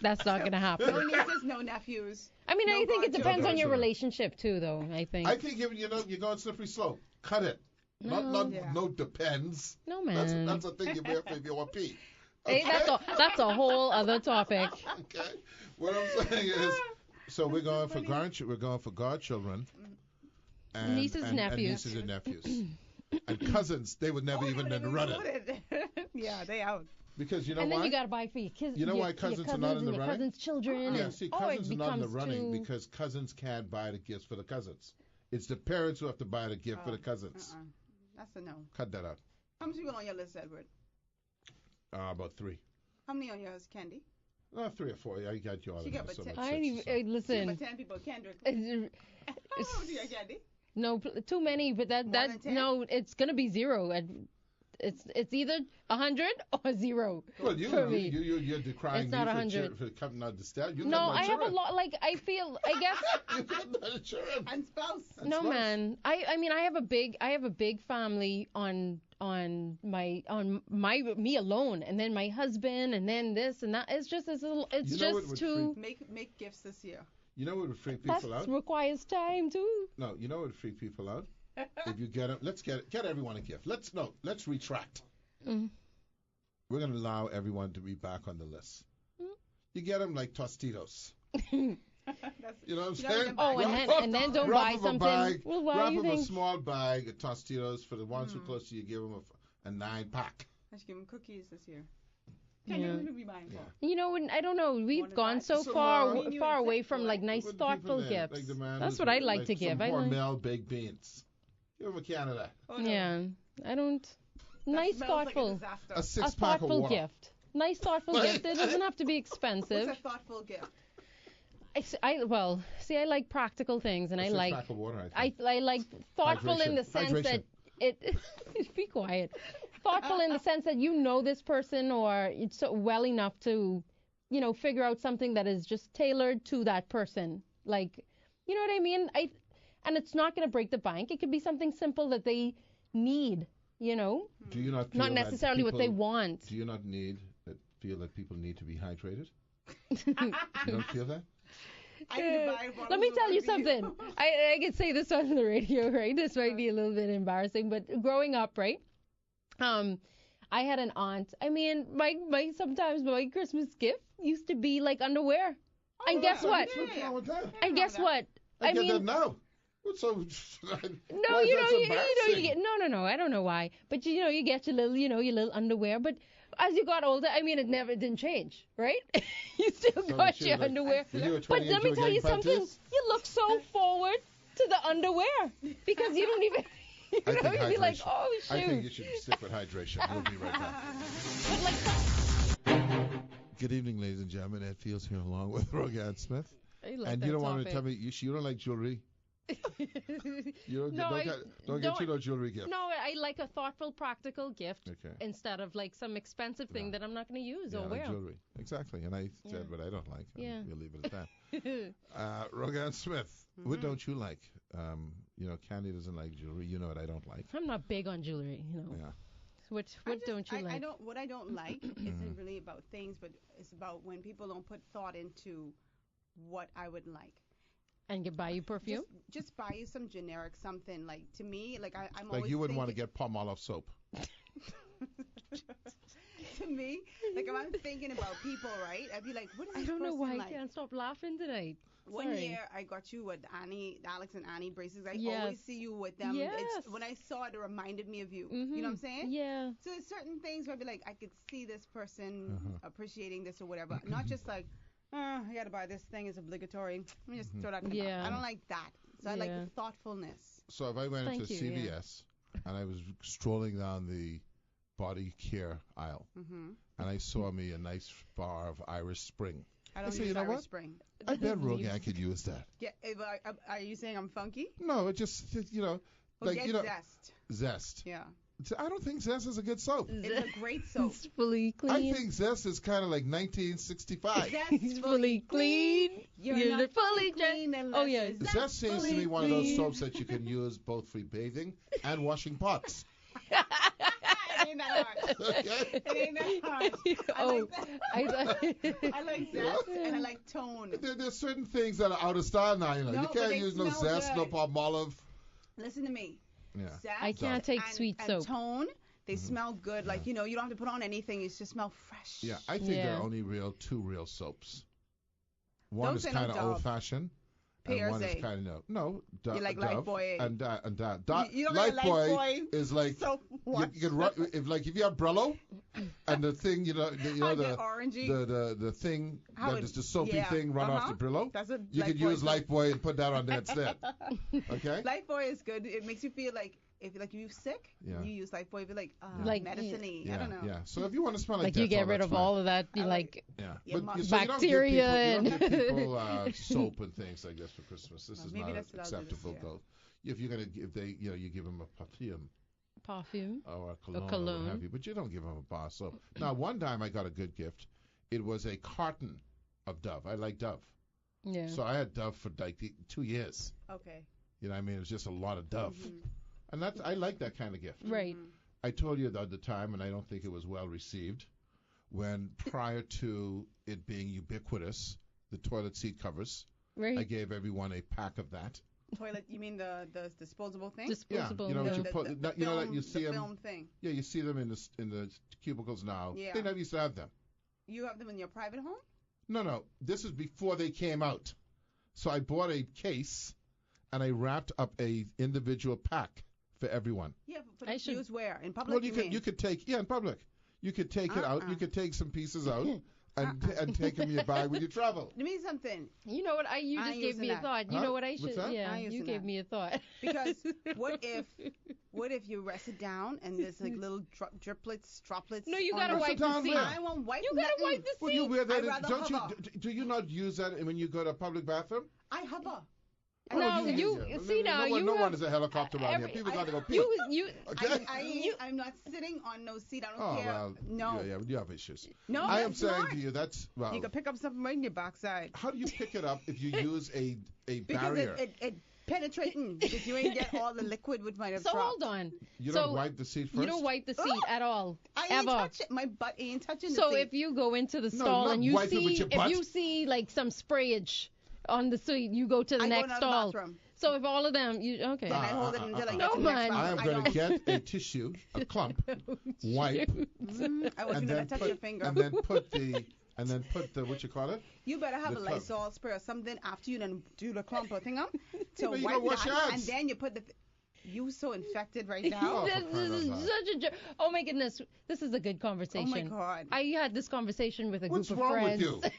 S3: That's not gonna
S2: No
S3: happen.
S2: nieces, no nephews.
S3: I mean,
S2: No
S3: I think it depends on your
S1: godchildren.
S3: relationship too, though. I think.
S1: I think you're going slippery slope. Cut it. Not
S2: Yeah.
S1: no depends.
S3: No, man.
S1: That's a thing you wear if you want pee.
S3: Hey, that's a whole other topic.
S1: Okay. What I'm saying is, so we're going for godchildren, and
S3: Nieces and nephews.
S1: nieces and nephews, and cousins. They would never even run it
S2: Yeah, they out.
S1: because you know
S3: And then
S1: why?
S3: you gotta buy for your kids.
S1: You know
S3: your,
S1: why
S3: your
S1: cousins are not in
S3: and
S1: the
S3: your
S1: running?
S3: cousins' children.
S1: Yeah,
S3: and-
S1: see,
S3: oh,
S1: cousins
S3: it
S1: are not in the
S3: becomes
S1: running
S3: too-
S1: because cousins can't buy the gifts for the cousins. It's the parents who have to buy the gift for the cousins.
S2: That's a no.
S1: Cut that out.
S2: How many people on your list, Edward?
S1: About 3.
S2: How many on yours, Candy?
S1: 3 or 4. Yeah, I got you all
S2: She
S1: in
S2: got
S1: there.
S2: but
S1: So
S2: 10.
S1: much
S3: I ain't
S1: six,
S3: even,
S1: so.
S2: But
S3: listen.
S2: 10 people. Kendrick.
S3: it's-
S2: How old are you, Candy?
S3: No, too many, but
S2: More than 10?
S3: no, it's gonna be zero. It's either 100 or zero.
S1: Well,
S3: for me.
S1: you're decrying
S3: It's not
S1: me
S3: 100.
S1: for coming out the stat. You
S3: No,
S1: got no
S3: I have a
S1: children.
S3: lot. Like I feel, I guess.
S1: You got no children.
S2: And spouse.
S3: No,
S1: That's
S3: man. I mean, I have a big family on me alone, and then my husband, and then this and that. It's just it's
S1: You know what
S3: just
S1: would
S3: too.
S2: Make gifts this year.
S1: You know what would freak
S3: That
S1: people out?
S3: requires time too.
S1: No, you know what would freak people out? If you get them, let's get everyone a gift. Let's retract.
S3: Mm.
S1: We're gonna allow everyone to be back on the list.
S3: Mm.
S1: You get them like Tostitos.
S2: That's,
S1: You know what I'm
S2: You know,
S1: saying?
S2: then
S3: Oh,
S2: buy
S3: and then don't
S1: Wrap
S3: buy
S1: up a
S3: something.
S1: bag,
S3: Well, why
S1: wrap
S3: do you
S1: up a
S3: think?
S1: small bag of Tostitos for the ones who are close to you. Give them a 9-pack.
S2: I should give him cookies this year.
S3: Yeah.
S2: Can you be buying for?
S1: Yeah.
S3: You know, I don't know. We've
S2: to
S3: gone
S2: buy
S3: so
S1: some,
S3: far
S2: Me and you
S3: far
S2: and
S3: away
S2: Zach
S3: from
S2: go,
S3: like
S2: right?
S3: nice,
S1: What the
S3: thoughtful
S1: people there,
S3: gifts.
S1: like the man
S3: That's
S1: who's
S3: what I like to
S1: some
S3: give. I like.
S1: Hormel baked beans. Give them a can of that.
S2: Oh, no.
S3: Yeah, I don't.
S2: That
S3: Nice,
S2: smells
S3: thoughtful,
S2: Like a disaster.
S1: A
S3: a
S1: 6-pack of
S3: thoughtful
S1: water.
S3: gift. Nice, thoughtful
S1: Like-
S3: gift. It doesn't have to be expensive.
S2: What's a thoughtful gift?
S3: Well, see, I like practical things, and
S1: A
S3: I
S1: 6-pack
S3: like
S1: of water, I think.
S3: I like thoughtful in the sense
S1: Hydration.
S3: that it. Be quiet. Thoughtful in the sense that you know this person or it's so well enough to, figure out something that is just tailored to that person. Like, you know what I mean? And it's not going to break the bank. It could be something simple that they need.
S1: Do you not feel
S3: Not
S1: that
S3: necessarily what they
S1: people-
S3: want.
S1: Do you not feel that people need to be hydrated? You don't feel that?
S2: I need to buy a bottle
S3: Let me
S2: of
S3: tell you
S2: water for
S3: something. I can say this on the radio, right? This might be a little bit embarrassing, but growing up, right? I had an aunt. I mean, sometimes my Christmas gift used to be like underwear. And guess what?
S1: What's wrong with that?
S3: And guess what?
S1: I get
S3: mean,
S1: that now. What's so?
S3: no,
S1: why is that so
S3: you
S1: embarrassing?
S3: get no. I don't know why, but you get your little underwear. But as you got older, I mean, it didn't change, right? You still
S1: So
S3: got
S1: she
S3: your
S1: was like,
S3: underwear.
S1: when you were
S3: But
S1: 20
S3: let me
S1: and you
S3: tell
S1: were
S3: you
S1: getting
S3: something.
S1: panties?
S3: You look so forward to the underwear because you don't even.
S1: I think
S3: You'd be like,
S1: hydration.
S3: oh
S1: I think
S3: shoot.
S1: you should stick with hydration. We'll be right back.
S3: But like,
S1: Good evening, ladies and gentlemen. Ed Fields here along with Rogan Smith.
S3: I like
S1: And
S3: that
S1: you don't want to
S3: topic.
S1: tell me you don't like jewelry. You
S3: No,
S1: don't get you no jewelry gift.
S3: No, I like a thoughtful, practical gift
S1: Okay.
S3: instead of like some expensive thing that I'm not going to use
S1: Yeah,
S3: or
S1: like
S3: wear.
S1: jewelry. Exactly. And I said what I don't like. and
S3: Yeah.
S1: We'll leave it at that. Rogan Smith, what don't you like? Candy doesn't like jewelry. You know what I don't like.
S3: I'm not big on jewelry,
S1: Yeah.
S3: What don't you like?
S2: What I don't like isn't really about things, but it's about when people don't put thought into what I would like.
S3: And buy you perfume?
S2: Just buy you some generic something. Like to me, like I'm
S1: Like
S2: always
S1: you wouldn't want to
S2: thinking-
S1: get Palmolive soap.
S2: To me, like if I'm thinking about people, right? I'd be like, what is
S3: I
S2: this
S3: don't know
S2: person
S3: why
S2: like?
S3: I can't stop laughing tonight.
S2: One
S3: Sorry.
S2: year I got you with Alex and Annie braces. I
S3: Yes.
S2: always see you with them.
S3: Yes.
S2: When I saw it, it reminded me of you.
S3: Mhm.
S2: You know what I'm saying?
S3: Yeah.
S2: So there's certain things where I'd be like, I could see this person
S1: Uh-huh.
S2: appreciating this or whatever. Not just like, I gotta buy this thing, it's obligatory. Let me just throw that in the
S3: Yeah.
S2: box. I don't like that. So I like
S3: Yeah.
S2: the thoughtfulness.
S1: So if I went
S3: Thank
S1: into
S3: you, yeah.
S1: CVS and I was strolling down the body care aisle
S2: Mm-hmm.
S1: and I saw me a nice bar of Irish Spring,
S2: I don't
S1: say,
S2: use
S1: you know
S2: Irish
S1: what?
S2: Spring.
S1: I bet Rogan could use that.
S2: Yeah, are you saying I'm funky?
S1: No, it just
S2: Well,
S1: like
S2: get Zest.
S1: Zest.
S2: Yeah.
S1: I don't think Zest is a good soap.
S2: It's a great soap.
S3: It's fully
S1: I
S3: clean.
S1: think Zest is kind of like 1965.
S2: Zest
S3: It's fully clean.
S2: You're not
S3: fully
S2: clean unless
S3: Oh, yeah.
S2: you're
S1: Zest seems to
S2: fully
S1: be one of those
S2: clean.
S1: soaps that you can use both for bathing and washing pots.
S2: It ain't that hard.
S1: Okay?
S2: It ain't that hard.
S3: Oh,
S2: I like Zest and I like Tone.
S1: There's certain things that are out of style now. You
S2: No,
S1: you
S2: but
S1: can't
S2: they
S1: use no
S2: smell
S1: Zest, no
S2: good.
S1: Palmolive.
S2: Listen to me.
S1: Yeah.
S2: Zest
S3: I can't take
S2: and,
S3: sweet
S2: and
S3: soap.
S2: Tone, they smell good. Like, you don't have to put on anything. You just smell fresh.
S1: Yeah, I think there
S3: Yeah.
S1: are only two real soaps. One
S2: Don't
S1: is
S2: say no
S1: kind of
S2: Dove.
S1: old-fashioned, and one is
S2: Pearce.
S1: kind of no.
S2: You like
S1: Dove
S2: Lifebuoy.
S1: and
S2: You don't like
S1: Lifebuoy
S2: Lifebuoy
S1: is like
S2: soap.
S1: you
S2: What?
S1: can run if you have Brello, and the thing
S2: How
S1: the
S2: orangey.
S1: the thing
S2: How
S1: that
S2: it-
S1: is the soapy
S2: yeah,
S1: thing run off
S2: uh-huh.
S1: the Brillo.
S2: That's what
S1: You could
S2: Lifebuoy
S1: use
S2: soap.
S1: Lifebuoy and put that on there instead. Okay.
S2: Lifebuoy is good. It makes you feel like if you're sick,
S1: Yeah.
S2: you use Lifebuoy. You're like,
S3: Like,
S2: medicine-y.
S1: Yeah,
S2: I don't know.
S1: yeah. So if you want to smell like
S3: like you
S1: Dettol,
S3: get rid
S1: that's
S3: of
S1: fine.
S3: all of that, you
S2: I
S3: like,
S1: Yeah,
S2: Yeah,
S1: but
S2: ma-
S1: so you
S3: Bacteria
S1: don't give
S3: and-
S1: people soap and things like this for Christmas. This
S2: Well,
S1: is
S2: maybe
S1: not
S2: that's what I'll do this
S1: acceptable,
S2: year.
S1: though. if you're gonna if they you give them a
S3: Perfume.
S1: or a cologne, or
S3: cologne.
S1: what have you, but you don't give them a bar soap. Now, one time I got a good gift. It was a carton of Dove. I like Dove,
S3: Yeah.
S1: so I had Dove for like 2 years.
S2: Okay.
S1: You know what I mean? It was just a lot of Dove,
S2: Mhm.
S1: and I like that kind of gift.
S3: Right.
S2: Mhm.
S1: I told you the other time, and I don't think it was well received, when prior to it being ubiquitous, the toilet seat covers,
S3: Right.
S1: I gave everyone a pack of that.
S2: Toilet? You mean the disposable thing?
S3: Disposable.
S1: you know what
S3: yeah.
S1: you put- you know that you see
S2: the
S1: 'em-
S2: film thing.
S1: Yeah, you see them in the cubicles now.
S2: Yeah.
S1: They never used to have them.
S2: You have them in your private home?
S1: No. This is before they came out. So I bought a case, and I wrapped up a individual pack for everyone.
S2: Yeah, but
S3: I
S2: it's
S3: should-
S2: used where? In public?
S1: Well,
S2: mean?
S1: you could take in public. You could take it out. You could take some pieces out and take them in your bag when you travel.
S2: Let me something.
S3: You know what? You
S2: I
S3: just
S2: ain't
S3: gave
S2: using
S3: me a
S2: that.
S3: thought. You
S1: Huh?
S3: know what I
S1: What's
S3: should?
S1: that?
S3: Yeah.
S2: I ain't
S3: You
S2: using
S3: gave
S2: that.
S3: me a thought.
S2: Because what if you rest it down and there's like little droplets?
S3: No, you
S2: on
S3: gotta
S2: the-
S1: Rest
S3: wipe
S1: it
S3: the
S1: down
S3: seat.
S1: where?
S2: I won't wipe.
S3: You gotta
S2: nothing.
S3: wipe the
S1: Well,
S3: seat.
S1: you wear that.
S2: I'd rather
S1: Don't you?
S2: hover.
S1: Do you not use that when you go to a public bathroom?
S2: I hover.
S1: Oh,
S3: No,
S1: yeah.
S3: see now,
S1: no one,
S3: you
S1: no
S3: have
S1: one is a helicopter around here.
S3: every-
S1: People got to go pee.
S3: You.
S1: Okay.
S2: I'm not sitting on no seat. I don't
S1: Oh
S2: care.
S1: well.
S2: No.
S1: Yeah, you have issues.
S2: No,
S1: I am
S2: that's
S1: saying
S2: not.
S1: to you, that's well.
S2: You can pick up something right in your backside.
S1: How do you pick it up if you use a
S2: Because
S1: barrier?
S2: it penetrating. Because you ain't get all the liquid with my
S3: So hold on.
S1: You
S3: so
S1: don't wipe the seat first.
S3: You don't wipe the seat
S2: Oh,
S3: at all.
S2: I ain't
S3: ever.
S2: touch it. My butt ain't touching the
S3: So
S2: seat.
S3: if you go into the
S1: No,
S3: stall
S1: not
S3: and you
S1: wipe it with
S3: see
S1: your
S3: if
S1: butt.
S3: you see like some sprayage on the seat, you go to the
S2: I go
S3: next
S2: to the
S3: stall.
S2: bathroom.
S3: So if all of them, you okay?
S2: Then I hold it until I
S3: No,
S2: get to the next
S3: man.
S2: one.
S1: I am going to get a tissue, a clump, wipe,
S2: I want you
S1: and
S2: to
S1: then
S2: touch
S1: put
S2: your finger.
S1: and then put the what you call it?
S2: You better have
S1: the
S2: a
S1: clump.
S2: Lysol spray or something after you done do the clump or thing up to
S1: No, you
S2: wipe
S1: don't wash your
S2: that,
S1: hands.
S2: and then you put the. You so infected right now.
S1: Oh,
S3: This
S1: for crying
S3: is
S1: out loud.
S3: such a oh my goodness, this is a good
S2: Oh
S3: conversation.
S2: my God.
S3: I had this conversation with a
S1: What's
S3: group of
S1: wrong
S3: friends.
S1: with you?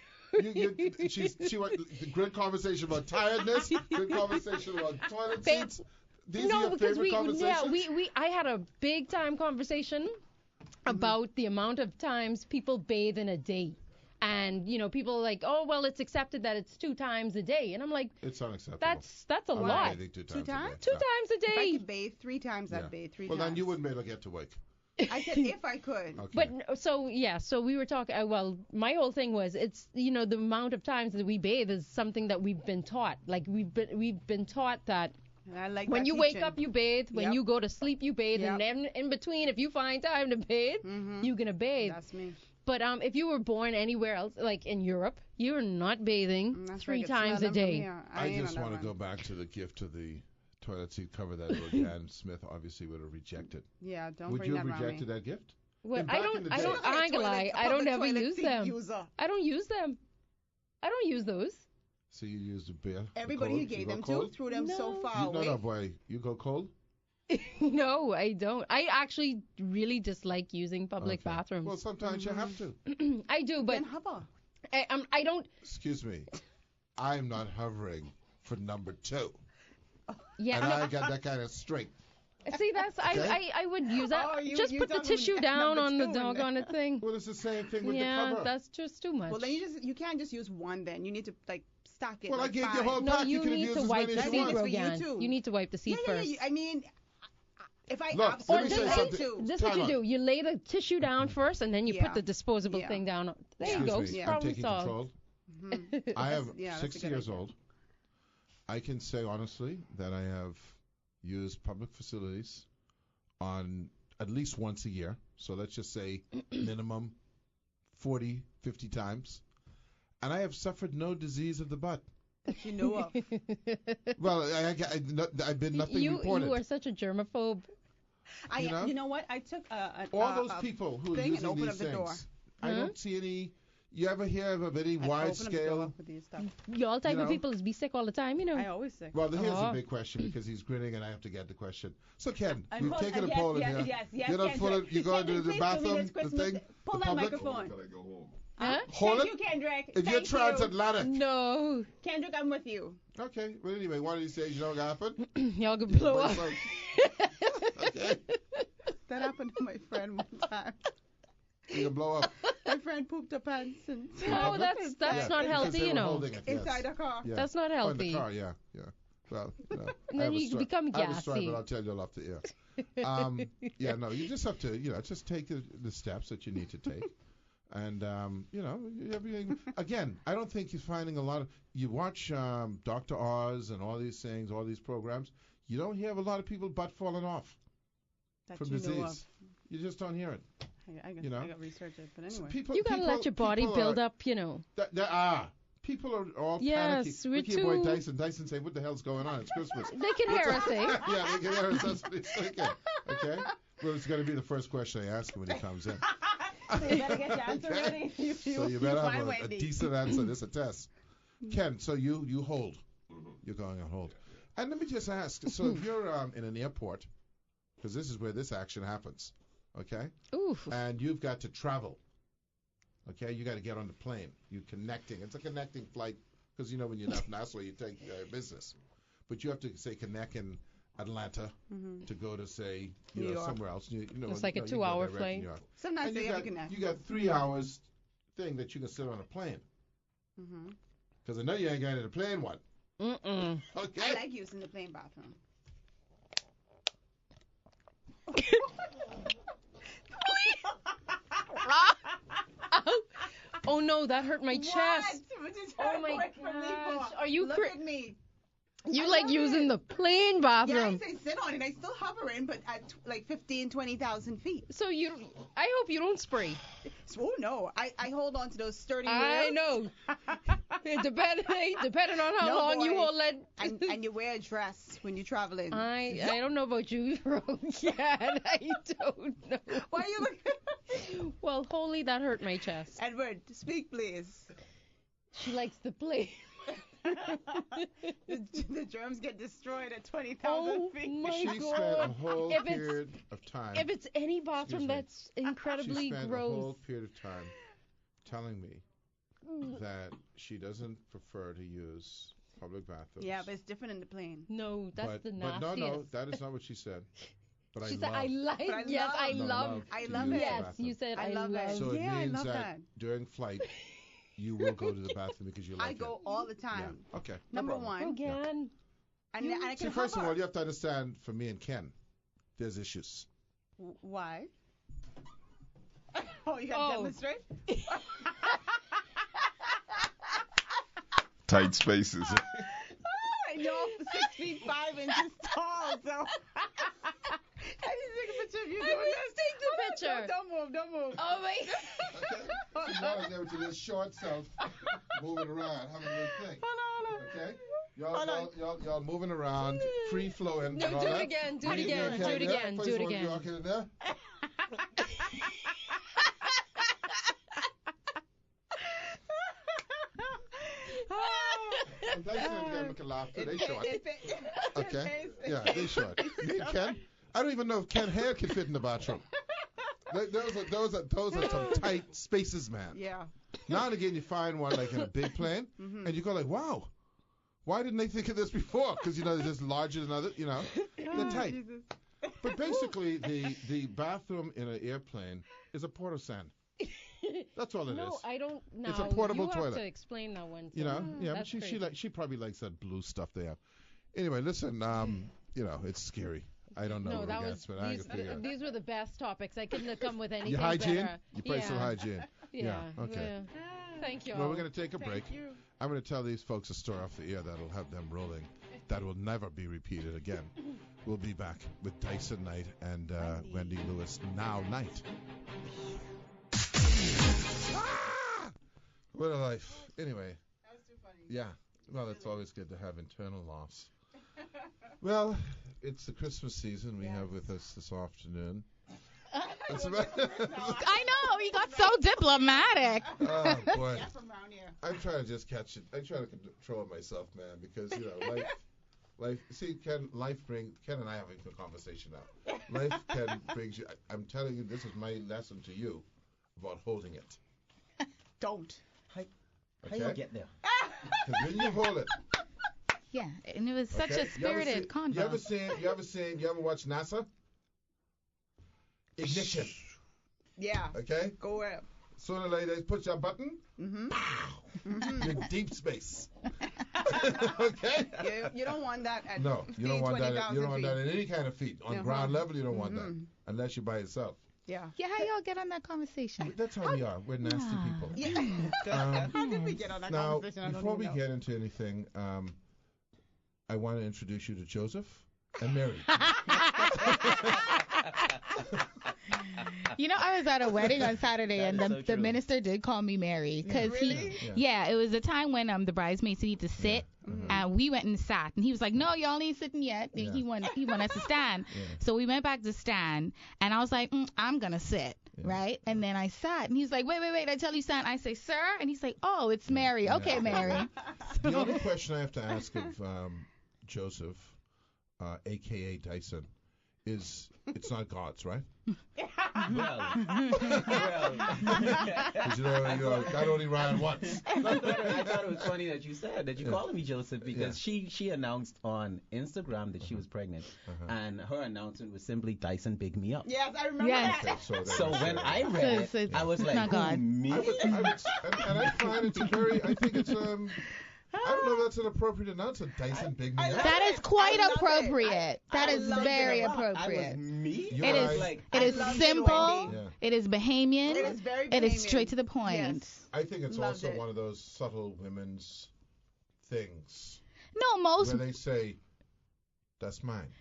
S1: She went good conversation about tiredness, good conversation about toilet
S3: Babe,
S1: seats. These are
S3: No,
S1: your
S3: because
S1: favorite conversations?
S3: I had a big time conversation about the amount of times people bathe in a day. And, people are like, oh, well, it's accepted that it's 2 times a day. And I'm like,
S1: It's unacceptable.
S3: that's a
S1: I'm not
S3: lot.
S1: bathing 2
S2: Two
S1: times. a
S2: times?
S1: day.
S3: 2
S1: No.
S3: times a
S2: If I
S3: day.
S2: could bathe 3 times,
S1: Yeah.
S2: I'd bathe 3
S1: Well,
S2: times.
S1: then you wouldn't be able to get to work.
S2: I said if I could.
S1: Okay.
S3: But so we were talking. Well, my whole thing was it's the amount of times that we bathe is something that we've been taught. Like we've been taught that
S2: And I like
S3: when
S2: that
S3: you wake
S2: teaching.
S3: up you bathe, when
S2: Yep.
S3: you go to sleep you bathe,
S2: Yep.
S3: and then in between if you find time to bathe,
S2: Mhm.
S3: you're gonna bathe.
S2: That's me.
S3: But if you were born anywhere else, like in Europe, you're not bathing
S2: That's
S3: 3
S2: right,
S3: times
S2: smell
S3: a
S2: them from
S3: day.
S2: here.
S1: I
S2: ain't
S1: just
S2: on that
S1: want to
S2: one.
S1: go back to the gift of the toilet seat cover that Dan Smith obviously would have rejected.
S2: Yeah, don't
S1: Would
S2: bring
S1: you
S2: that
S1: have
S2: around me.
S1: rejected that gift?
S3: Well,
S1: And
S3: I
S1: back
S3: don't.
S1: in the
S3: I
S1: day-
S3: don't.
S2: You're not a
S3: I ain't gonna lie.
S2: toilet- a
S3: I don't
S2: public
S3: ever
S2: toilet
S3: use
S2: seat
S3: them.
S2: user.
S3: I don't use them. I don't use those.
S1: So you used a beer?
S2: Everybody
S1: cold?
S2: you gave
S1: go
S2: them
S1: cold?
S2: to threw them so
S3: No.
S2: far
S1: No,
S2: away.
S1: no, boy. You go cold?
S3: No, I don't. I actually really dislike using public
S1: Okay.
S3: bathrooms.
S1: Well, sometimes you have to.
S3: I do, but
S2: Then hover.
S3: I don't.
S1: Excuse me. I'm not hovering for number 2.
S3: Yeah,
S1: And
S3: no,
S1: I got that kind of strength.
S3: see, that's
S1: Okay.
S3: I would use that.
S2: Oh, you-
S3: Just
S2: you
S3: put the
S2: talking about
S3: tissue
S2: number
S3: down on the
S2: 2 and
S3: doggone it thing.
S1: Well, it's the same thing with the
S3: Yeah,
S1: cover.
S3: that's just too much.
S2: Well, then you can't just use one. Then you need to stack it.
S1: Well, I
S2: like
S1: gave you a
S2: 5.
S1: whole
S3: No,
S1: pack.
S3: you
S1: could have
S3: need
S1: used
S3: to
S1: as
S3: wipe
S1: many
S3: the
S1: as
S2: I
S3: seat,
S1: you
S2: think it's
S1: want.
S2: for you
S3: Rogan.
S2: too.
S3: You need to wipe the seat
S2: Yeah,
S3: first.
S2: I mean, if I
S1: Look,
S2: absolutely
S1: let me say
S2: had
S1: something.
S2: to,
S3: This is what
S1: Time
S3: you
S1: out.
S3: do. You lay the tissue down first, and then you
S2: Yeah.
S3: put the disposable
S2: Yeah.
S3: thing down. There
S2: Yeah.
S3: you go.
S1: Excuse me.
S2: Yeah.
S1: I'm
S3: Problem
S1: taking
S3: solved.
S1: control.
S2: Mhm.
S1: I am
S2: yeah, that's a
S1: 60
S2: good
S1: years
S2: idea.
S1: old. I can say honestly that I have used public facilities on at least once a year. So let's just say minimum 40, 50 times. And I have suffered no disease of the butt.
S2: that you know of.
S1: Well, I've been nothing
S3: you
S1: reported.
S3: are such a germaphobe.
S1: You know?
S2: What? I took
S1: All those people who are
S2: thing and
S1: using
S2: open
S1: these
S2: up the
S1: things,
S2: door.
S1: I don't see any. You ever hear of any wide scale?
S3: Y'all type
S1: You
S3: of
S1: know?
S3: people is be sick all the time, you know.
S2: I always say.
S1: Well, here's
S3: Oh.
S1: a big question because he's grinning and I have to get the question. So, Ken,
S2: I'm
S1: we've
S2: pull-
S1: taken a
S2: yes,
S1: poll in
S2: yes,
S1: here.
S2: yes,
S1: You don't
S2: Kendrick.
S1: pull it. You go into
S2: Kendrick,
S1: the
S2: please do me
S1: bathroom,
S2: this
S1: the
S2: Christmas.
S1: thing,
S2: Pull
S1: the
S2: that
S1: public.
S2: microphone.
S3: Huh?
S1: Hold
S2: Thank
S1: it.
S2: you, Kendrick.
S1: If you're
S2: Thank you.
S1: transatlantic.
S3: No.
S2: Kendrick, I'm with you.
S1: Okay. Well, anyway, one of these days, you know what happened?
S3: Y'all could blow
S1: Boy,
S3: up.
S1: so- okay.
S2: That happened to my friend one time.
S1: You can blow up.
S2: My friend pooped her pants
S3: No, that's
S1: Yeah,
S3: not
S1: because
S3: healthy,
S1: they
S3: you
S1: were
S3: know.
S1: holding it, yes.
S2: inside the car.
S1: Yeah.
S3: That's not
S1: Oh, in
S3: healthy.
S1: the car, yeah, yeah. Well, you know,
S3: And
S1: I
S3: then
S1: have a
S3: you
S1: story-
S3: become
S1: I have a story,
S3: gassy.
S1: but I'll tell you off the air. Yeah, no, you just have to, just take the steps that you need to take. And, everything. Again, I don't think you're finding a lot of. You watch Dr. Oz and all these things, all these programs. You don't hear of a lot of people butt falling off
S2: That
S1: from
S2: you
S1: disease.
S2: know of.
S1: You just don't hear it.
S2: I guess
S1: You know?
S2: I got to research it, but
S1: So
S2: anyway.
S1: people,
S3: You gotta let your body
S1: people
S3: build
S1: are,
S3: up, you know.
S1: People are all
S3: Yes,
S1: panicky.
S3: we're
S1: Look at your boy
S3: too-
S1: Dyson. Dyson say, "What the hell's going on? It's Christmas."
S3: They can hear us, eh?
S1: Yeah, they can hear us. That's what he's thinking. Okay? Well, it's going to be the first question I ask him when he comes in.
S2: So you better get your answer
S1: Okay.
S2: ready.
S1: So you better
S2: find
S1: have a
S2: Wendy.
S1: decent answer. This is a test. Ken, so you hold. You're going on hold. And let me just ask. So if you're in an airport, because this is where this action happens, okay?
S3: Oof.
S1: And you've got to travel. Okay, you got to get on the plane. You're connecting. It's a connecting flight because when you're not Nassau, you take business, but you have to say connect in Atlanta to go to say
S2: New York.
S1: somewhere else.
S3: It's like a
S1: you go
S3: 2-hour
S1: direct to
S3: flight.
S1: New York.
S2: Sometimes
S1: And
S2: they
S1: you
S2: have
S1: got,
S2: to connect.
S1: you got 3 hours thing that you can sit on a plane
S2: Mm-hmm.
S1: because I know you ain't going to the plane one.
S3: Mm-mm.
S1: Okay.
S2: I like using the plane bathroom.
S3: Oh no, that hurt my chest.
S2: What is
S3: Oh
S2: that
S3: my
S2: quick for me
S3: gosh.
S2: for?
S3: Are you
S2: Look at me.
S3: You
S2: I
S3: like
S2: love
S3: using
S2: it.
S3: the plane
S2: Yeah, I
S3: bathroom.
S2: say sit on it. I still hovering, but at like 15, 20,000 feet.
S3: So I hope you don't spray.
S2: So no, I hold on to those sturdy
S3: I
S2: rails.
S3: know. Depending on how
S2: No,
S3: long you
S2: boy.
S3: hold that.
S2: And you wear a dress when you're traveling.
S3: I don't know about you, Rogan. I don't know.
S2: Why are you looking?
S3: Well, holy, that hurt my chest.
S2: Edward, speak please.
S3: She likes to play.
S2: The germs get destroyed at 20,000
S3: Oh
S2: feet.
S3: my
S1: She spent a
S3: God.
S1: whole
S3: If it's-
S1: period of time.
S3: If it's any bathroom
S1: Excuse me.
S3: that's incredibly
S1: she spent a
S3: gross.
S1: whole period of time telling me that she doesn't prefer to use public bathrooms.
S2: Yeah, but it's different in the plane.
S3: No, that's the
S1: but
S3: nastiest.
S1: no, that is not what she said. But
S3: She
S1: I
S3: said,
S1: love.
S3: I like,
S2: But I
S3: yes,
S2: love-
S3: I
S1: No,
S3: love.
S1: love
S2: I
S1: to
S2: love
S1: use
S2: it.
S1: the
S3: Yes,
S1: bathroom.
S3: you said
S2: I love it.
S1: So it
S2: Yeah, I
S1: means
S2: love
S1: that
S2: that.
S1: during flight, you will go to the bathroom because you like
S2: I go
S1: it.
S2: all the
S1: Yeah.
S2: time.
S1: Okay. No
S2: Number
S1: problem.
S2: one.
S3: Again.
S2: And I
S1: See,
S2: can
S1: first of
S2: hover.
S1: all, you have to understand. For me and Ken, there's issues.
S2: Why? Oh, you got to
S3: Oh.
S2: demonstrate?
S4: Tight spaces.
S2: You're 6'5" tall, so. I need to take a picture of you
S3: I
S2: doing
S3: will
S2: this.
S3: take the
S2: Hold on,
S3: picture.
S2: Don't move.
S3: Oh my.
S1: Okay. So now I get to this short self moving around, having a little thing.
S2: Hold on.
S1: Okay.
S2: Hold on.
S1: Y'all moving around, free flowing.
S3: No,
S1: and all
S3: do it
S1: that.
S3: again, do it
S1: You
S3: again,
S1: okay
S3: do it
S1: there?
S3: again,
S1: First
S3: do it
S1: one, you
S3: again.
S1: okay there? And Dyson and Ken can laugh too. They short. Okay. Yeah, they short. Me and Ken, I don't even know if Ken hair can fit in the bathroom. Those are some tight spaces, man.
S2: Yeah.
S1: Now and again, you find one like in a big plane, and you go like, wow, why didn't they think of this before? Because they're just larger than other, they're tight.
S2: Jesus.
S1: But basically, the bathroom in an airplane is a porta sand. That's all it is.
S3: No, I don't. No,
S1: It's a portable
S3: you
S1: toilet.
S3: have to explain that one.
S1: Yeah, but
S3: That's
S1: she
S3: crazy.
S1: she probably likes that blue stuff they have. Anyway, listen, it's scary. I don't know
S3: No,
S1: what
S3: that
S1: it
S3: was
S1: gets, but I can figure it.
S3: these were the best topics. I couldn't have come with anything
S1: Your hygiene?
S3: better.
S1: Your personal hygiene.
S3: Yeah.
S1: Okay.
S3: Thank you.
S1: Well,
S3: all.
S1: we're going to take a break.
S2: Thank you.
S1: I'm going to tell these folks a story off the air that'll have them rolling. That will never be repeated again. We'll be back with Dyson Knight and Wendy Lewis Now Night. Ah! What a life. Anyway.
S2: That was too funny.
S1: Yeah. Well, it's always good to have internal laughs. Well, it's the Christmas season we have with us this afternoon. It's about
S5: I know, he got so diplomatic.
S1: oh, boy.
S2: Yeah, from around here.
S1: I'm trying to just catch it. I'm trying to control myself, man, because, life, see, Ken and I having a conversation now. Life can brings you, I'm telling you, this is my lesson to you about holding it.
S2: Don't.
S6: How
S1: Okay?
S6: you get there?
S1: Because when you hold it,
S5: Yeah, and it was such
S1: okay?
S5: a spirited convo.
S1: You ever watch NASA? Ignition,
S2: Yeah.
S1: okay?
S2: Go where?
S1: Sooner or later, push that button,
S2: Mm-hmm.
S1: you're in deep space. Okay.
S2: You don't want that at
S1: No, you don't want that. You don't want
S2: 20,000
S1: that
S2: feet.
S1: at any kind of feet. On ground level, you don't want that unless you're by yourself.
S2: Yeah.
S5: Yeah, how y'all get on that conversation?
S1: That's how we are. We're nasty people.
S2: Yeah. How did we get on that
S1: Now,
S2: conversation? I don't
S1: before we
S2: even know.
S1: get into anything, I want to introduce you to Joseph and Mary.
S5: You know, I was at a wedding on Saturday, and
S4: That is
S5: the
S4: so true.
S5: minister did call me Mary because
S2: Really?
S5: yeah, it was a time when the bridesmaids need to sit, and we went and sat, and he was like, "No, y'all ain't sitting yet." And
S1: Yeah.
S5: he want us to stand,
S1: Yeah.
S5: so we went back to stand, and I was like, "I'm gonna sit."
S1: Yeah.
S5: Right, and then I sat, and he's like, "Wait, I tell you stand." I say, "Sir," and he's like, "Oh, it's Mary."
S1: Yeah.
S5: Okay, Mary.
S1: The only question I have to ask of Joseph, a.k.a. Dyson, is it's not God's, right?
S4: Well,
S1: 'Cause you know, God only ran once.
S4: I thought it was funny that you said that you called me Joseph because she announced on Instagram that she was pregnant, and her announcement was simply Dyson big me up.
S2: Yes, I remember
S5: Yes.
S2: that.
S4: So when I read
S5: So
S4: it,
S5: it's
S4: I was
S5: not
S4: like,
S5: God.
S4: who, me?
S1: I would, and I find it's a very, I think it's, I don't know if that's an appropriate announcement. Dyson big me up.
S5: That is quite
S2: I love it.
S5: appropriate. That
S2: I
S5: is
S2: love
S5: very
S2: it.
S4: I was
S5: appropriate.
S4: me?
S1: You
S5: It
S1: and
S5: is.
S1: I-
S4: like,
S5: It
S2: I
S5: is
S2: loved it,
S5: simple.
S2: Wendy.
S1: Yeah.
S5: It is Bahamian.
S2: It is very
S5: It is
S2: Bahamian.
S5: straight to the point.
S2: Yes.
S1: I think it's
S2: Loved
S1: also
S2: it.
S1: one of those subtle women's things
S5: No, most.
S1: where they say, "That's mine.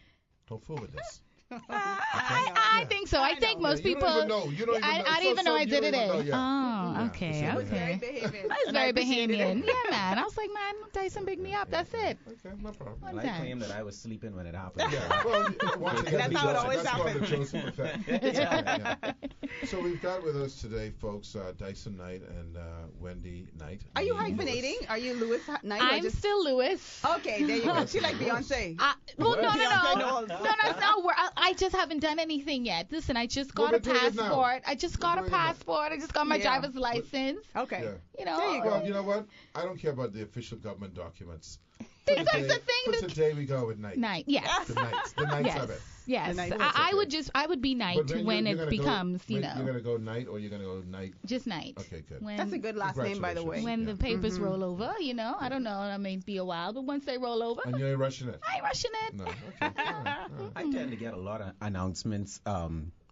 S1: Don't fool with this."
S5: I think so. I think most
S1: Yeah, you
S5: people.
S1: don't even know. You don't even
S5: I
S1: know.
S5: didn't even know I did it.
S1: Yeah.
S5: Oh,
S1: Yeah.
S5: okay,
S1: Yeah.
S2: It's very
S5: okay.
S2: Bahamian.
S5: That's
S2: And I
S5: very
S2: appreciated
S5: Bahamian.
S2: it.
S5: Yeah, man. I was like, man, Dyson, big me up. That's it.
S1: Okay, no problem.
S5: One
S4: I
S5: time.
S4: claim that I was sleeping when it happened.
S1: Yeah, well, once again,
S2: That's how it always
S1: that's called the
S2: happens.
S1: Joseph effect. Yeah. So we've got with us today, folks, Dyson Knight and Wendy Knight.
S2: Are you
S1: Lewis.
S2: hyphenating? Are you Lewis Knight? or
S5: I'm
S2: just...
S5: still Lewis.
S2: Okay, there you go. She like Beyonce.
S5: Well, no.
S2: Beyonce knows.
S5: No. I just haven't done anything yet. Listen, I just got
S1: We're
S5: a
S1: doing it now.
S5: passport. I just got a
S1: doing it now.
S5: passport. I just got my
S2: Yeah.
S5: driver's license.
S2: Okay.
S1: Yeah.
S5: You know.
S2: There you go.
S1: Well, you know what? I don't care about the official government documents.
S5: That's
S1: For
S5: the thing.
S1: For
S5: that-
S1: today we go with Knight.
S5: Night. Yes.
S1: The Knights
S5: Yes.
S1: of it.
S5: Yes.
S2: The night.
S5: I would be night
S1: But
S5: when
S1: you're
S5: it
S1: gonna
S5: becomes,
S1: go,
S5: you
S1: You're
S5: know,
S1: gonna go Knight or you're gonna go Knight.
S5: just night.
S1: Okay, good.
S5: When,
S2: That's a good last name, by the way.
S5: when
S1: Yeah.
S5: the papers roll over, you know, I don't know, that may be a while, but once they roll over,
S1: And you ain't rushing it.
S5: I ain't rushing it.
S1: No. Okay. All right.
S4: I tend to get a lot of announcements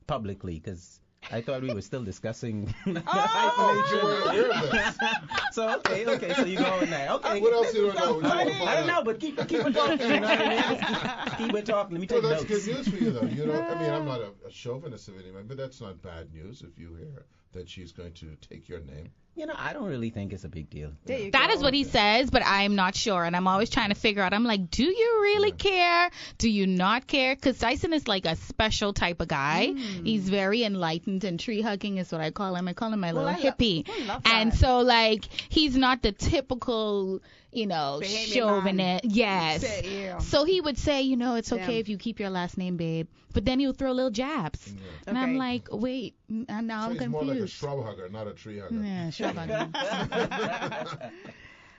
S4: publicly because I thought we were still discussing
S1: Oh, you were aware of this.
S4: So okay, so you go in there. Okay.
S1: What else you don't know? We
S4: I
S1: don't find
S4: don't know,
S1: out.
S4: but keep it talking. You know what I mean? Keep it talking. Let me
S1: Well,
S4: take
S1: that's
S4: notes.
S1: good news for you, though. You know, I mean, I'm not a chauvinist of any man, but that's not bad news if you hear that she's going to take your name.
S4: You know, I don't really think it's a big deal.
S2: There you
S5: That
S2: go.
S5: is what he says, but I'm not sure, and I'm always trying to figure out. I'm like, do you really care? Do you not care? Because Dyson is like a special type of guy. He's very enlightened, and tree hugging is what I call him. I call him my little hippie.
S2: I love
S5: And
S2: that.
S5: so, like, he's not the typical, you know,
S2: Bahamian
S5: chauvinist. Yes.
S2: Say, yeah.
S5: So he would say, you know, it's okay
S2: Damn.
S5: if you keep your last name, babe. But then he'll throw little jabs.
S1: Yeah.
S5: And I'm
S2: Okay.
S5: like, wait, and now
S1: So
S5: I'm
S1: he's more like a
S5: confused.
S1: shrub hugger, not a tree hugger.
S5: Yeah, sure.